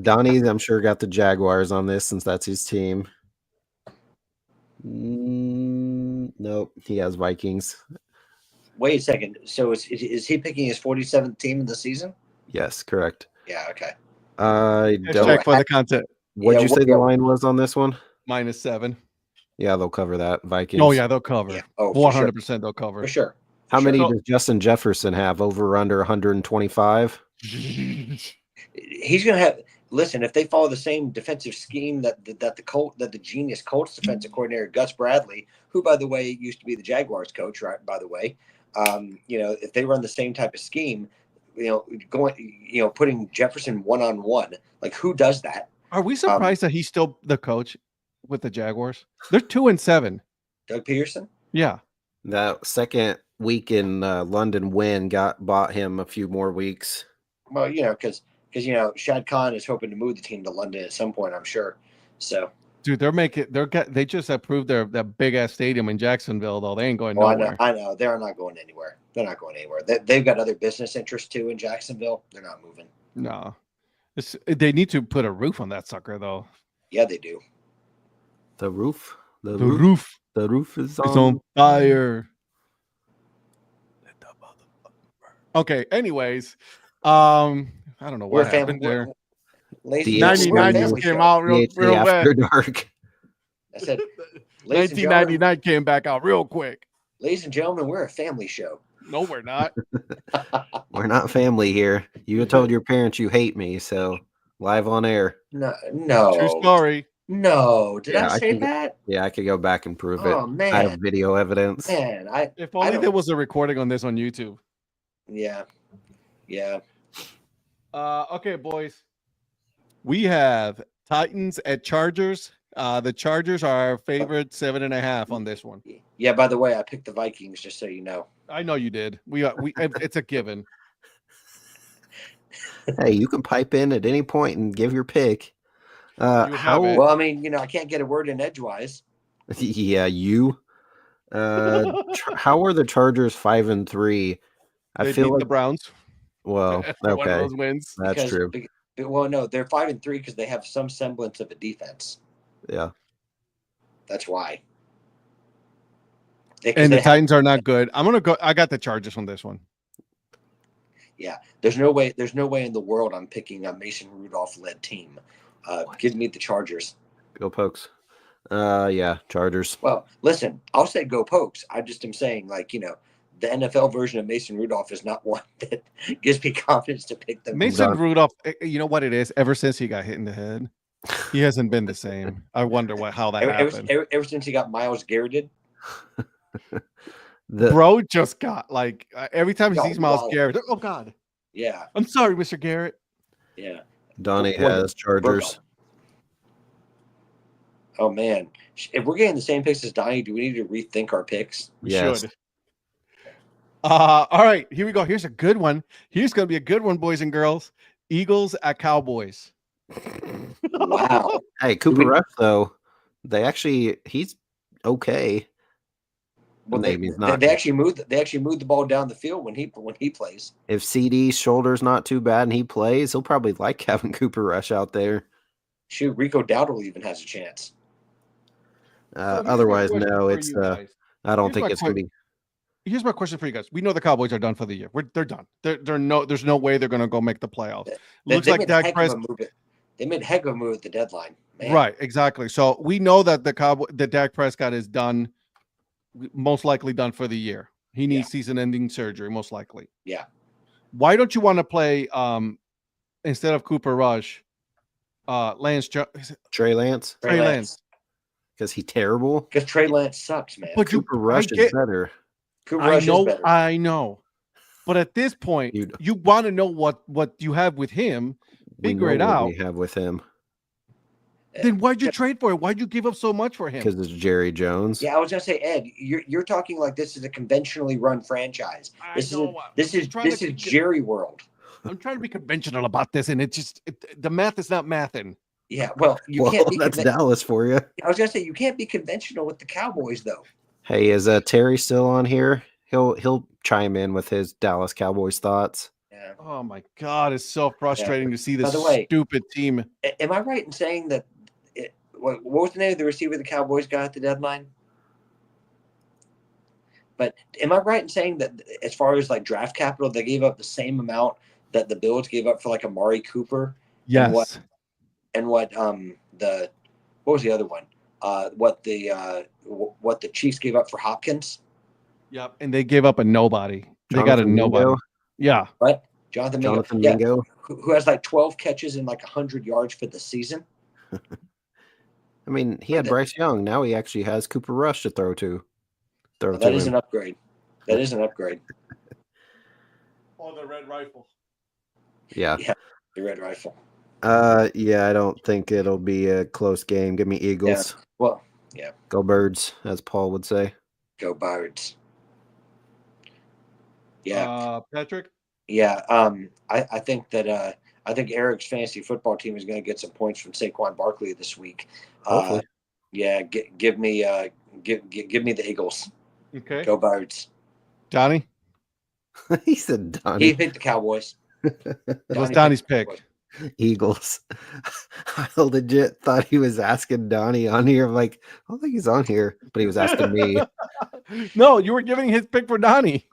Donnie, I'm sure, got the Jaguars on this since that's his team. Nope, he has Vikings. Wait a second. So is he picking his 47th team in the season? Yes, correct. Yeah. Okay. I don't. Check for the content. What'd you say the line was on this one? -7. Yeah, they'll cover that. Vikings. Oh yeah, theyll cover. Yeah. Oh, 400% they'll cover. For sure. How many Sure. does Justin Jefferson have? Over or under 125? He's gonna have. Listen, if they follow the same defensive scheme that the genius Colts defensive coordinator Gus Bradley, who by the way used to be the Jaguars coach, right? By the way, if they run the same type of scheme, putting Jefferson 1-on-1, like who does that? Are we surprised that he's still the coach with the Jaguars? They're 2-7. Doug Peterson? Yeah. That second week in London win bought him a few more weeks. Well, because Shad Khan is hoping to move the team to London at some point, I'm sure. So, dude, they just approved that big ass stadium in Jacksonville, though. They ain't going nowhere. I know they're not going anywhere. They're not going anywhere. They've got other business interests too in Jacksonville. They're not moving. No, they need to put a roof on that sucker, though. Yeah, they do. The roof. The roof is on fire. Okay. Anyways, I don't know what happened there. 1990 came out real after bad. Dark. I said, 1999 came back out real quick. Ladies and gentlemen, we're a family show. No, we're not. We're not family here. You told your parents you hate me, so live on air. No. True story. No, did I say that? Yeah, I could go back and prove it. Oh man, I have video evidence. Man, if only there was a recording on this on YouTube. Yeah. Okay, boys. We have Titans at Chargers. The Chargers are our favorite 7.5 on this one. Yeah. By the way, I picked the Vikings, just so you know. I know you did. It's a given. Hey, you can pipe in at any point and give your pick. Well, I mean, I can't get a word in edgewise. Yeah, you. How are the Chargers 5-3? They feel like the Browns. Well, okay, one of those wins. That's true. Well, no, they're 5-3 because they have some semblance of a defense. Yeah, that's why. And the Titans are not good. I'm gonna go. I got the Chargers on this one. Yeah, there's no way in the world I'm picking a Mason Rudolph led team. Give me the Chargers. Go Pokes. Yeah, Chargers. Well, listen, I'll say go Pokes. I just am saying, the NFL version of Mason Rudolph is not one that gives me confidence to pick them. Mason Rudolph, you know what it is? Ever since he got hit in the head, he hasn't been the same. I wonder how that happened. Ever since he got Myles Garretted. Bro just got every time he sees Myles Garrett. Oh God. Yeah. I'm sorry, Mr. Garrett. Yeah. Donnie has Chargers. Oh man, if we're getting the same picks as Donnie, do we need to rethink our picks? We should. All right, here we go. Here's a good one. Here's going to be a good one, boys and girls. Eagles at Cowboys. Wow. Hey, Cooper Rush though, he's okay. Well, they actually moved the ball down the field when he plays. If CD's shoulder's not too bad and he plays, he'll probably like having Cooper Rush out there. Shoot, Rico Dowdle even has a chance. Otherwise, no, it's I don't think it's gonna be. Here's my question for you guys. We know the Cowboys are done for the year. They're done. There's no way they're going to go make the playoffs. Looks like Dak Prescott. They made a heck of a move at the deadline. Man. Right, exactly. So we know that the Dak Prescott is done, most likely done for the year. He needs season-ending surgery, most likely. Yeah. Why don't you want to play instead of Cooper Rush, Trey Lance? Trey Lance. Because he's terrible. Because Trey Lance sucks, man. But Cooper Rush is better. I know. But at this point, you want to know what you have with him. Figure it out. What we have with him. Then why'd you trade for it? Why'd you give up so much for him? Because it's Jerry Jones. Yeah, I was gonna say, Ed, you're talking like this is a conventionally run franchise. This is Jerry world. I'm trying to be conventional about this, and the math is not mathing. Yeah, well, you can't be that's Dallas for you. I was gonna say you can't be conventional with the Cowboys, though. Hey, is Terry still on here? He'll chime in with his Dallas Cowboys thoughts. Yeah. Yeah. Oh my God, it's so frustrating to see By this the way, stupid team. Am I right in saying that? What was the name of the receiver the Cowboys got at the deadline? But am I right in saying that as far as like draft capital, they gave up the same amount that the Bills gave up for like Amari Cooper? Yes. And what what was the other one? What the Chiefs gave up for Hopkins? Yep. And they gave up a nobody. They got a Jonathan nobody. Mingo? Yeah. Right? Jonathan Mingo. Mingo. Who has like 12 catches and like 100 yards for the season. I mean, he had Bryce Young. Now he actually has Cooper Rush to throw to. That is an upgrade. That is an upgrade. Or the red rifle. Yeah. Yeah, the red rifle. Yeah, I don't think it'll be a close game. Give me Eagles. Yeah. Well, yeah. Go Birds, as Paul would say. Go Birds. Yeah. Patrick? Yeah. I think that I think Eric's fantasy football team is going to get some points from Saquon Barkley this week. Hopefully. Yeah. Give me the Eagles. Okay. Go Birds. Donnie? He said Donnie. He picked the Cowboys. What's Donnie's pick? Eagles. I legit thought he was asking Donnie on here. I'm like, I don't think he's on here, but he was asking me. No, you were giving his pick for Donnie.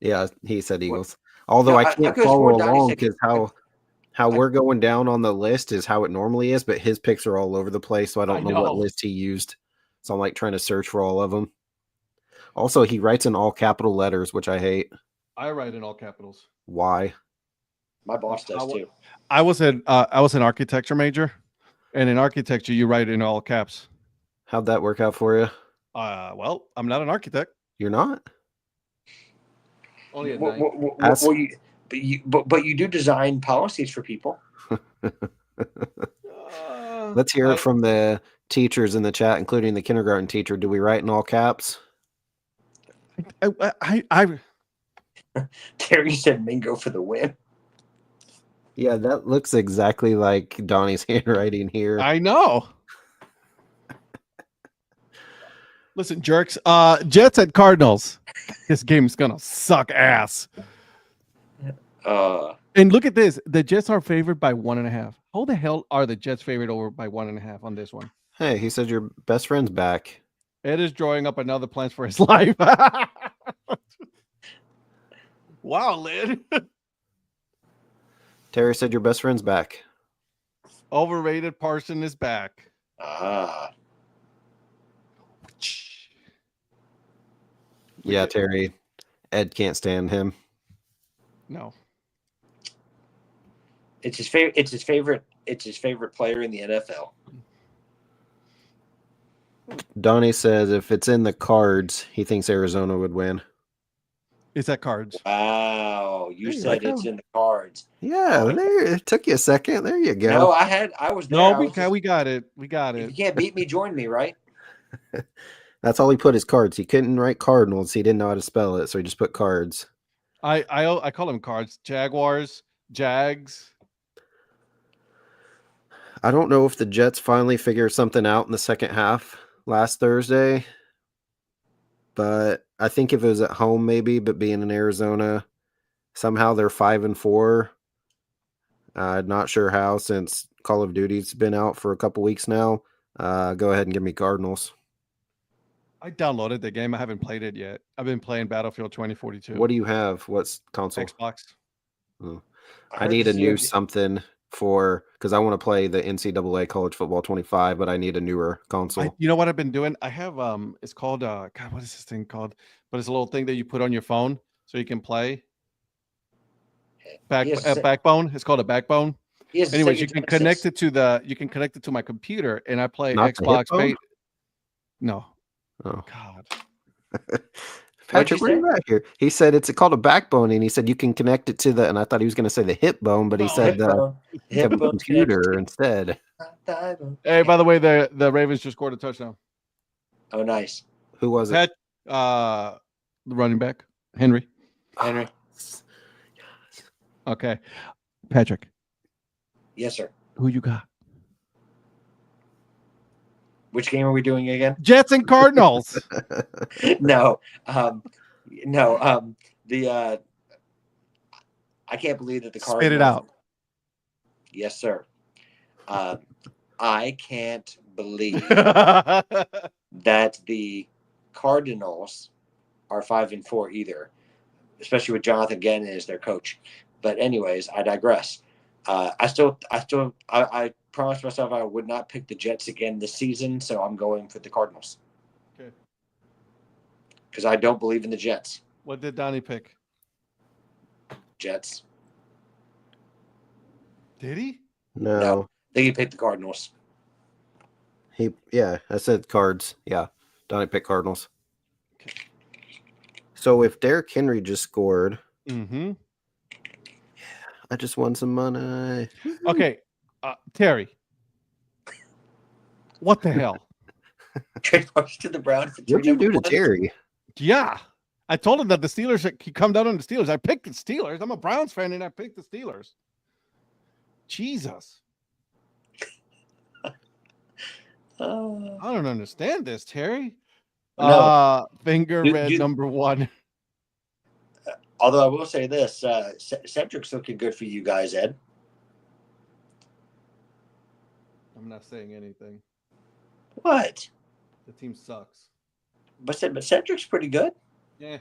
Yeah, he said Eagles. Although No, I can't I could've follow sworn Donnie along said because how we're going down on the list is how it normally is, but his picks are all over the place, so I don't know what list he used. So I'm like trying to search for all of them. Also, he writes in all capital letters, which I hate. I write in all capitals. Why? My boss does too. I was an architecture major, and in architecture you write in all caps. How'd that work out for you? Well, I'm not an architect. You're not? Only at Well, night. but you do design policies for people. Let's hear it from the teachers in the chat, including the kindergarten teacher. Do we write in all caps? I Terry said Mingo for the win. Yeah, that looks exactly like Donnie's handwriting here. I know. Listen, jerks. Jets at Cardinals. This game's gonna suck ass. And look at this. The Jets are favored by 1.5. How the hell are the Jets favored over by 1.5 on this one? Hey, he said your best friend's back. Ed is drawing up another plans for his life. Wow, Lid. Terry said your best friend's back. Overrated Parson is back. Yeah, Terry. Ed can't stand him. No. It's his favorite. It's his favorite. It's his favorite player in the NFL. Donnie says if it's in the cards, he thinks Arizona would win. It's at Cards. Wow, you Hey, said it's in the cards. Yeah, there. It took you a second. There you go. No, I was there. No, I we was just- we got it. We got If it. you can't beat me, join me, right? That's all he put is cards. He couldn't write Cardinals. He didn't know how to spell it, so he just put cards. I call them Cards. Jaguars, Jags. I don't know if the Jets finally figure something out in the second half last Thursday, but I think if it was at home, maybe, but being in Arizona, somehow they're 5-4. Not sure how since Call of Duty's been out for a couple weeks now. Go ahead and give me Cardinals. I downloaded the game. I haven't played it yet. I've been playing Battlefield 2042. What do you have? What's console? Xbox. Oh. I need a new something because I want to play the NCAA College Football 25, but I need a newer console. You know what I've been doing? I have it's called God, what is this thing called? But it's a little thing that you put on your phone so you can play. Backbone. It's called a Backbone. Anyways, you can connect it to my computer, and I play Not Xbox. No. Oh God. Patrick, where are you at here? He said it's called a backbone, and he said you can connect it to and I thought he was going to say the hip bone, but he said the computer instead. Hey, by the way, the Ravens just scored a touchdown. Oh, nice. Who was it? The running back, Henry. Okay. Patrick. Yes, sir. Who you got? Which game are we doing again? Jets and Cardinals. No. I can't believe that the Spit Cardinals. it out. Yes, sir. I can't believe that the Cardinals are 5-4 either, especially with Jonathan Gannon as their coach. But anyways, I digress. I promised myself I would not pick the Jets again this season, so I'm going for the Cardinals. Okay. Because I don't believe in the Jets. What did Donnie pick? Jets. Did he? No. I think he picked the Cardinals. I said Cards. Yeah. Donnie picked Cardinals. Okay. So if Derrick Henry just scored, Mm-hmm. I just won some money. Okay. Terry. What the hell? Trade Marks to the Browns. What'd you do to Terry? Yeah. I told him that the Steelers could come down on the Steelers. I picked the Steelers. I'm a Browns fan, and I picked the Steelers. Jesus. I don't understand this, Terry. No. Finger red number 1. Although I will say this, Cedric's looking good for you guys, Ed. I'm not saying anything. What? The team sucks. But Cedric's pretty good. Yeah. I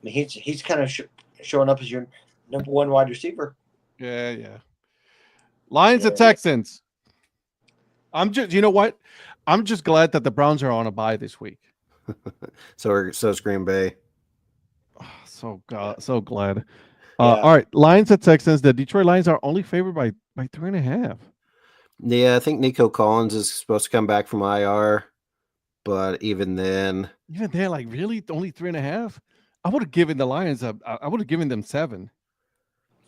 mean, he's kind of showing up as your number 1 wide receiver. Yeah. Lions at Texans. I'm just, you know what? I'm just glad that the Browns are on a bye this week. So is Green Bay. Oh, so glad. Yeah. All right, Lions at Texans. The Detroit Lions are only favored by 3.5. Yeah, I think Nico Collins is supposed to come back from IR, but even then, they're like, really only 3.5. I would have given the Lions I would have given them 7.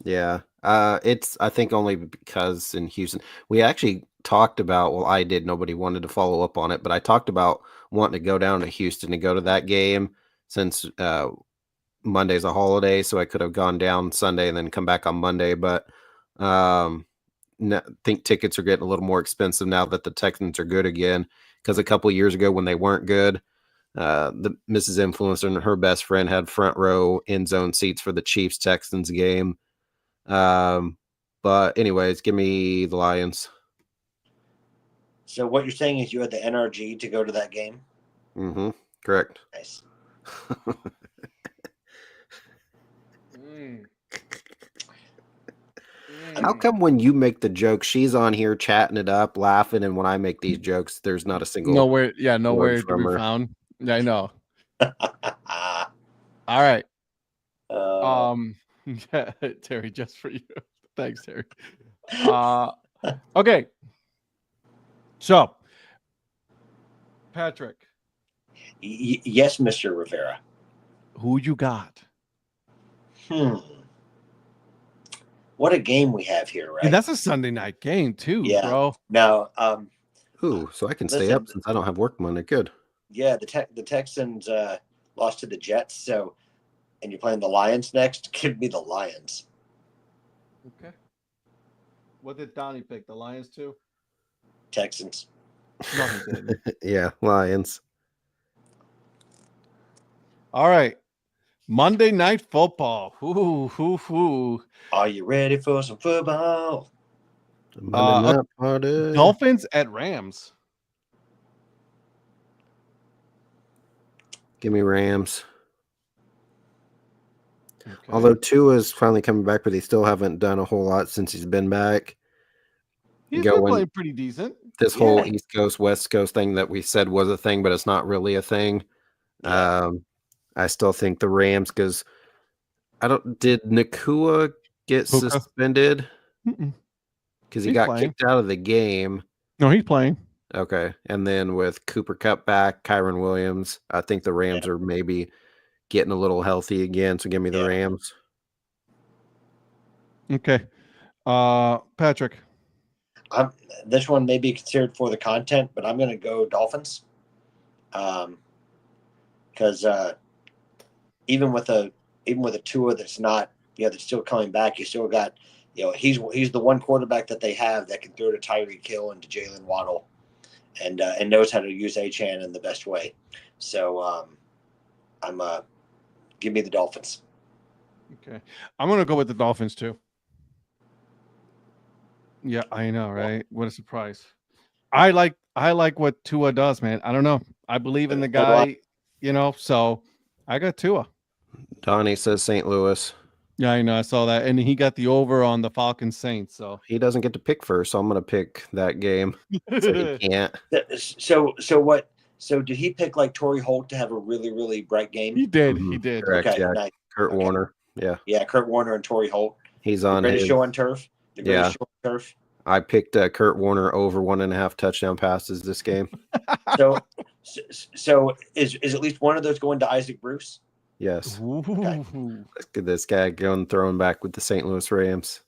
Yeah, it's I think only because in Houston we actually talked about. Well, I did. Nobody wanted to follow up on it, but I talked about wanting to go down to Houston to go to that game since Monday's a holiday, so I could have gone down Sunday and then come back on Monday. But I think tickets are getting a little more expensive now that the Texans are good again. Because a couple of years ago when they weren't good, the Mrs. Influencer and her best friend had front row end zone seats for the Chiefs Texans game. But anyways, give me the Lions. So what you're saying is you had the NRG to go to that game? Mm-hmm. Correct. Nice. How come when you make the joke, she's on here chatting it up, laughing, and when I make these jokes, there's not a single nowhere to be her. found. Yeah, I know. All right. Yeah, Terry, just for you. Thanks, Terry. Okay. So, Patrick. Yes, Mr. Rivera. Who you got? What a game we have here, right? And that's a Sunday night game too, bro. Now, so I can stay up since I don't have work Monday. Good. Yeah, the Texans lost to the Jets, so and you're playing the Lions next. Give me the Lions. Okay. What did Donnie pick? The Lions too? Texans. No, he didn't. Yeah, Lions. All right. Monday Night Football. Ooh. Are you ready for some football? Dolphins at Rams. Give me Rams. Okay. Although Tua is finally coming back, but they still haven't done a whole lot since he's been back. He's been playing pretty decent. This whole East Coast, West Coast thing that we said was a thing, but it's not really a thing. Yeah. I still think the Rams, because did Nakua get suspended? Because he got kicked out of the game. No, he's playing. Okay. And then with Cooper Kupp back, Kyron Williams, I think the Rams are maybe getting a little healthy again. So give me the Rams. Okay. Patrick. This one may be considered for the content, but I'm going to go Dolphins. Because even with a Tua that's not, that's still coming back, you still got, he's the one quarterback that they have that can throw to Tyreek Hill and to Jalen Waddle, and knows how to use Achane in the best way. So give me the Dolphins. Okay. I'm gonna go with the Dolphins too. Yeah, I know, right? What a surprise. I like what Tua does, man. I don't know. I believe in the guy, so I got Tua. Donnie says St. Louis. Yeah, I know. I saw that. And he got the over on the Falcons Saints. So He doesn't get to pick first, so I'm gonna pick that game. So he can't. So what? So did he pick like Torrey Holt to have a really, really bright game? He did. He did. Correct. Okay, Yeah. nice. Kurt Warner. Yeah. Yeah, Kurt Warner and Torrey Holt. He's on the greatest his show on turf. The greatest show on turf. I picked Kurt Warner over 1.5 touchdown passes this game. So is at least one of those going to Isaac Bruce? Yes. Okay. Let's get this guy going, throwing back with the St. Louis Rams.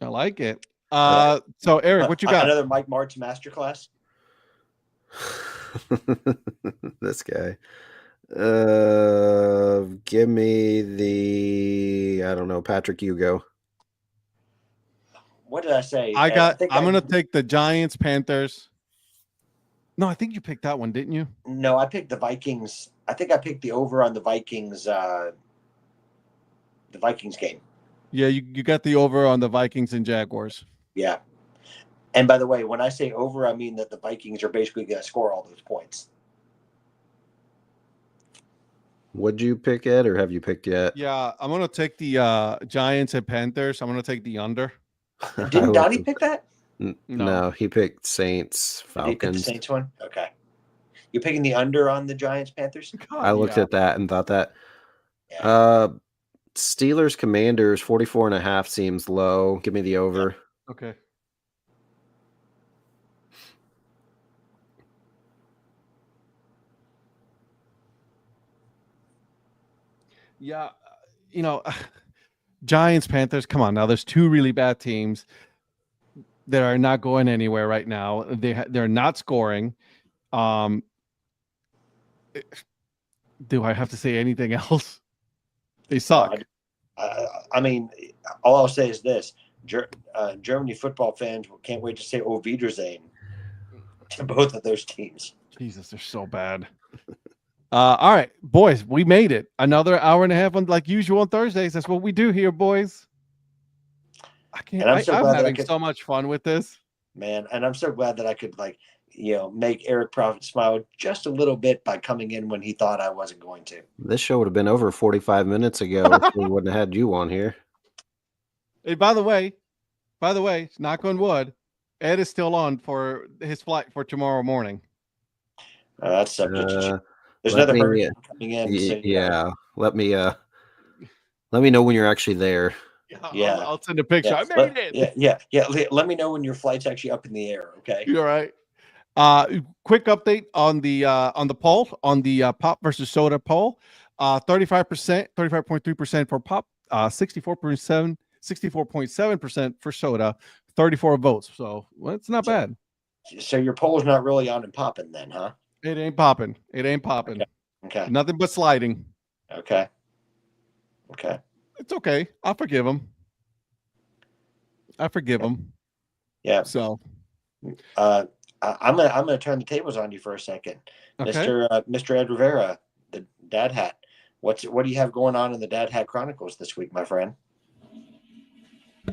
I like it. So Eric, what you got? Another Mike Martz masterclass. This guy. Give me I don't know, Patrick Hugo. What did I say? I'm gonna take the Giants, Panthers. No, I think you picked that one, didn't you? No, I picked the Vikings. I think I picked the over on the Vikings. The Vikings game. Yeah, you got the over on the Vikings and Jaguars. Yeah. And by the way, when I say over, I mean that the Vikings are basically going to score all those points. Would you pick it, or have you picked yet? Yeah, I'm gonna take the Giants and Panthers. I'm gonna take the under. Didn't Donnie pick that? No, he picked Saints, Falcons. He picked the Saints one? Okay. You picking the under on the Giants, Panthers? I looked at that and thought that. Yeah. Steelers, Commanders, 44.5 seems low. Give me the over. Okay. Yeah, Giants, Panthers. Come on, now there's two really bad teams that are not going anywhere right now. They're not scoring. Do I have to say anything else? They suck. I mean, all I'll say is this: Germany football fans can't wait to say "Oh, Wiedersehen" to both of those teams. Jesus, they're so bad. All right, boys, we made it. Another hour and a half on like usual on Thursdays. That's what we do here, boys. I'm having so much fun with this, man, and I'm so glad that I could make Eric Prophet smile just a little bit by coming in when he thought I wasn't going to. This show would have been over 45 minutes ago if we wouldn't have had you on here. Hey, by the way, knock on wood, Ed is still on for his flight for tomorrow morning. That's subject to there's another person coming in. So, yeah. Let me know when you're actually there. Yeah, I'll send a picture. I made it. Yeah. Let me know when your flight's actually up in the air. Okay. You're right. Quick update on the poll on the pop versus soda poll. 35.3% for pop. 64.7% for soda. 34 votes. So it's not bad. So your poll's not really on and popping then, huh? It ain't popping. Okay. Nothing but sliding. Okay. It's okay. I'll forgive him. Yeah. So, I'm gonna turn the tables on you for a second, okay. Mr. Ed Rivera, the Dad Hat. What do you have going on in the Dad Hat Chronicles this week, my friend?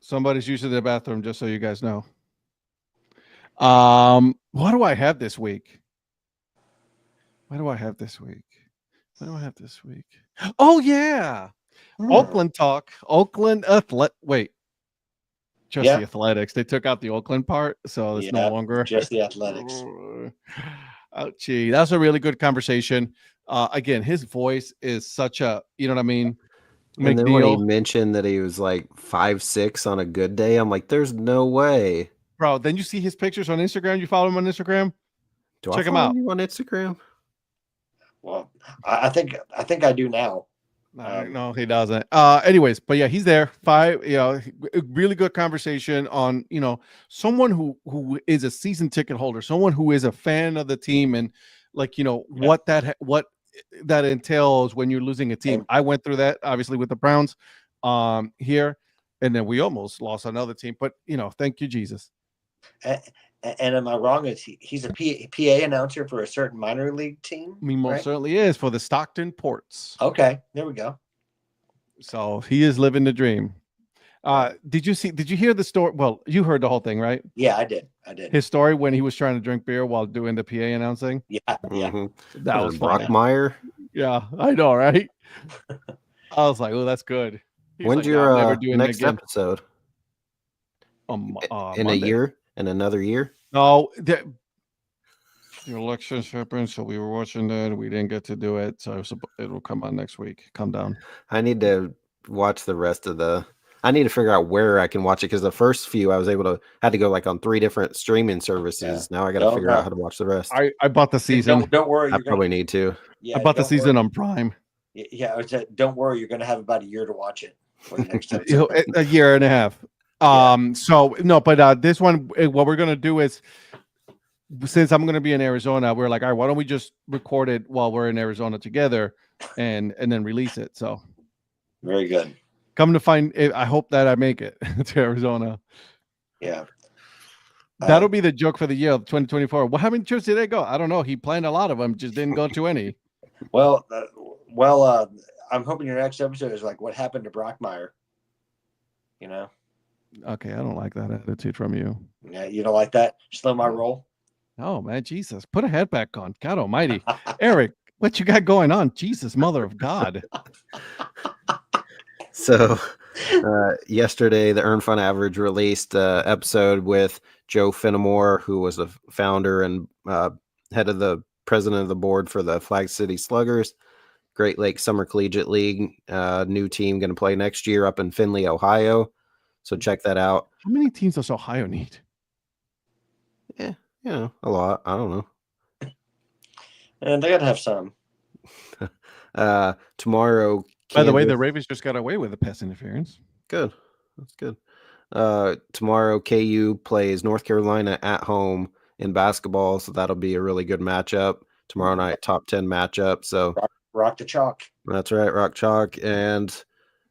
Somebody's using the bathroom, just so you guys know. What do I have this week? Oh yeah. Oakland talk. Oakland Wait. Just the athletics. They took out the Oakland part, so it's no longer just the athletics. Ouchie. That's a really good conversation. Again, his voice is such a, you know what I mean? And then when he mentioned that he was like 5'6" on a good day, I'm like, there's no way. Bro, then you see his pictures on Instagram. You follow him on Instagram? Check him out. You on Instagram? Well, I think I do now. No, he doesn't. Anyways, but yeah, he's there. Really good conversation on, someone who is a season ticket holder, someone who is a fan of the team, and what that entails when you're losing a team. I went through that obviously with the Browns here, and then we almost lost another team, but thank you, Jesus. And am I wrong? He's a PA announcer for a certain minor league team? He most certainly is, for the Stockton Ports. Okay, there we go. So he is living the dream. Did you hear the story? Well, you heard the whole thing, right? Yeah, I did. His story when he was trying to drink beer while doing the PA announcing. Yeah. That was funny. Brockmeyer. Yeah, I know, right? I was like, oh, that's good. He's When's like, your I'm never doing next it again. episode? In a year? In another year? No, the elections happened, so we were watching that. We didn't get to do it, so it will come on next week. Come down. I need to watch the rest of the. I need to figure out where I can watch it because the first few I was able to had to go like on 3 different streaming services. Now I got to figure out how to watch the rest. I bought the season. Don't worry. I probably need to. Yeah, I bought the season on Prime. Yeah, don't worry. You're going to have about a year to watch it for the next episode. A year and a half. So no, but this one, what we're gonna do is, since I'm gonna be in Arizona, we're like, all right, why don't we just record it while we're in Arizona together, and then release it. So very good. Come to find it, I hope that I make it to Arizona. Yeah. That'll be the joke for the year of 2024. Well, how many trips did they go? I don't know. He planned a lot of them, just didn't go to any. Well, I'm hoping your next episode is like what happened to Brockmeyer. You know. Okay, I don't like that attitude from you. Yeah, you don't like that? Slow my roll. Oh man, Jesus! Put a head back on. God Almighty, Eric, what you got going on? Jesus, Mother of God. So, yesterday the Earn Fun Average released an episode with Joe Finnemore, who was the founder and head of the president of the board for the Flag City Sluggers, Great Lakes Summer Collegiate League. New team going to play next year up in Findlay, Ohio. So check that out. How many teams does Ohio need? Yeah, a lot. I don't know. And they got to have some. Tomorrow. By the way, the Ravens just got away with the pass interference. Good. That's good. Tomorrow, KU plays North Carolina at home in basketball. So that'll be a really good matchup. Tomorrow night, top 10 matchup. So rock the chalk. That's right. Rock chalk. And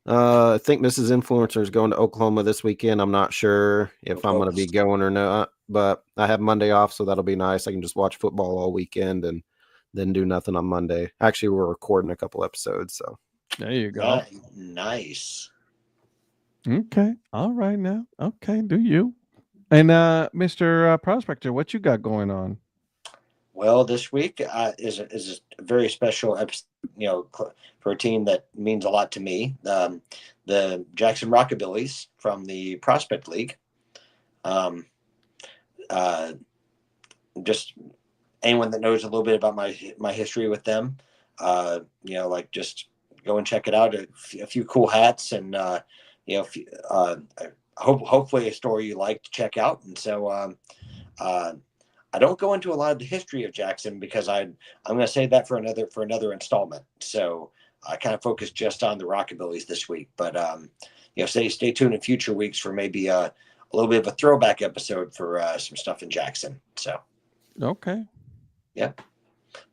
I think Mrs. Influencer is going to Oklahoma this weekend. I'm not sure if I'm going to be going or not, but I have Monday off, so that'll be nice. I can just watch football all weekend and then do nothing on Monday. Actually, we're recording a couple episodes, so there you go. Nice. Okay. All right now. Okay. Do you? And Mr. Prospector, what you got going on? Well, this week is a very special episode, for a team that means a lot to me. The Jackson Rockabillies from the Prospect League. Just anyone that knows a little bit about my history with them, just go and check it out. A few cool hats and hopefully a story you like to check out. And so I don't go into a lot of the history of Jackson because I'm going to save that for another installment. So I kind of focus just on the Rockabillies this week. But stay tuned in future weeks for maybe a little bit of a throwback episode for some stuff in Jackson. So okay, yeah.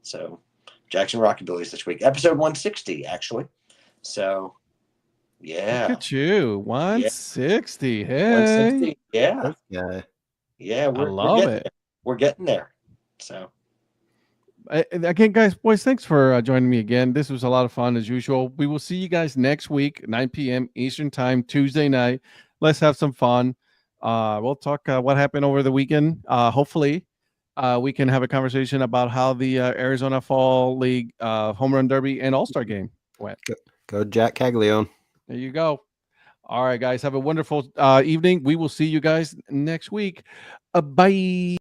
So Jackson Rockabillies this week, episode 160 actually. So yeah, look at you, 160. Yeah. Hey, 160. Yeah, yeah. We're getting there. So again, guys, boys, thanks for joining me again. This was a lot of fun as usual. We will see you guys next week, 9 p.m. Eastern time, Tuesday night. Let's have some fun. We'll talk what happened over the weekend. Hopefully, we can have a conversation about how the Arizona Fall League Home Run Derby and All-Star game went. Go Jack Caglione. There you go. All right, guys, have a wonderful evening. We will see you guys next week. Bye.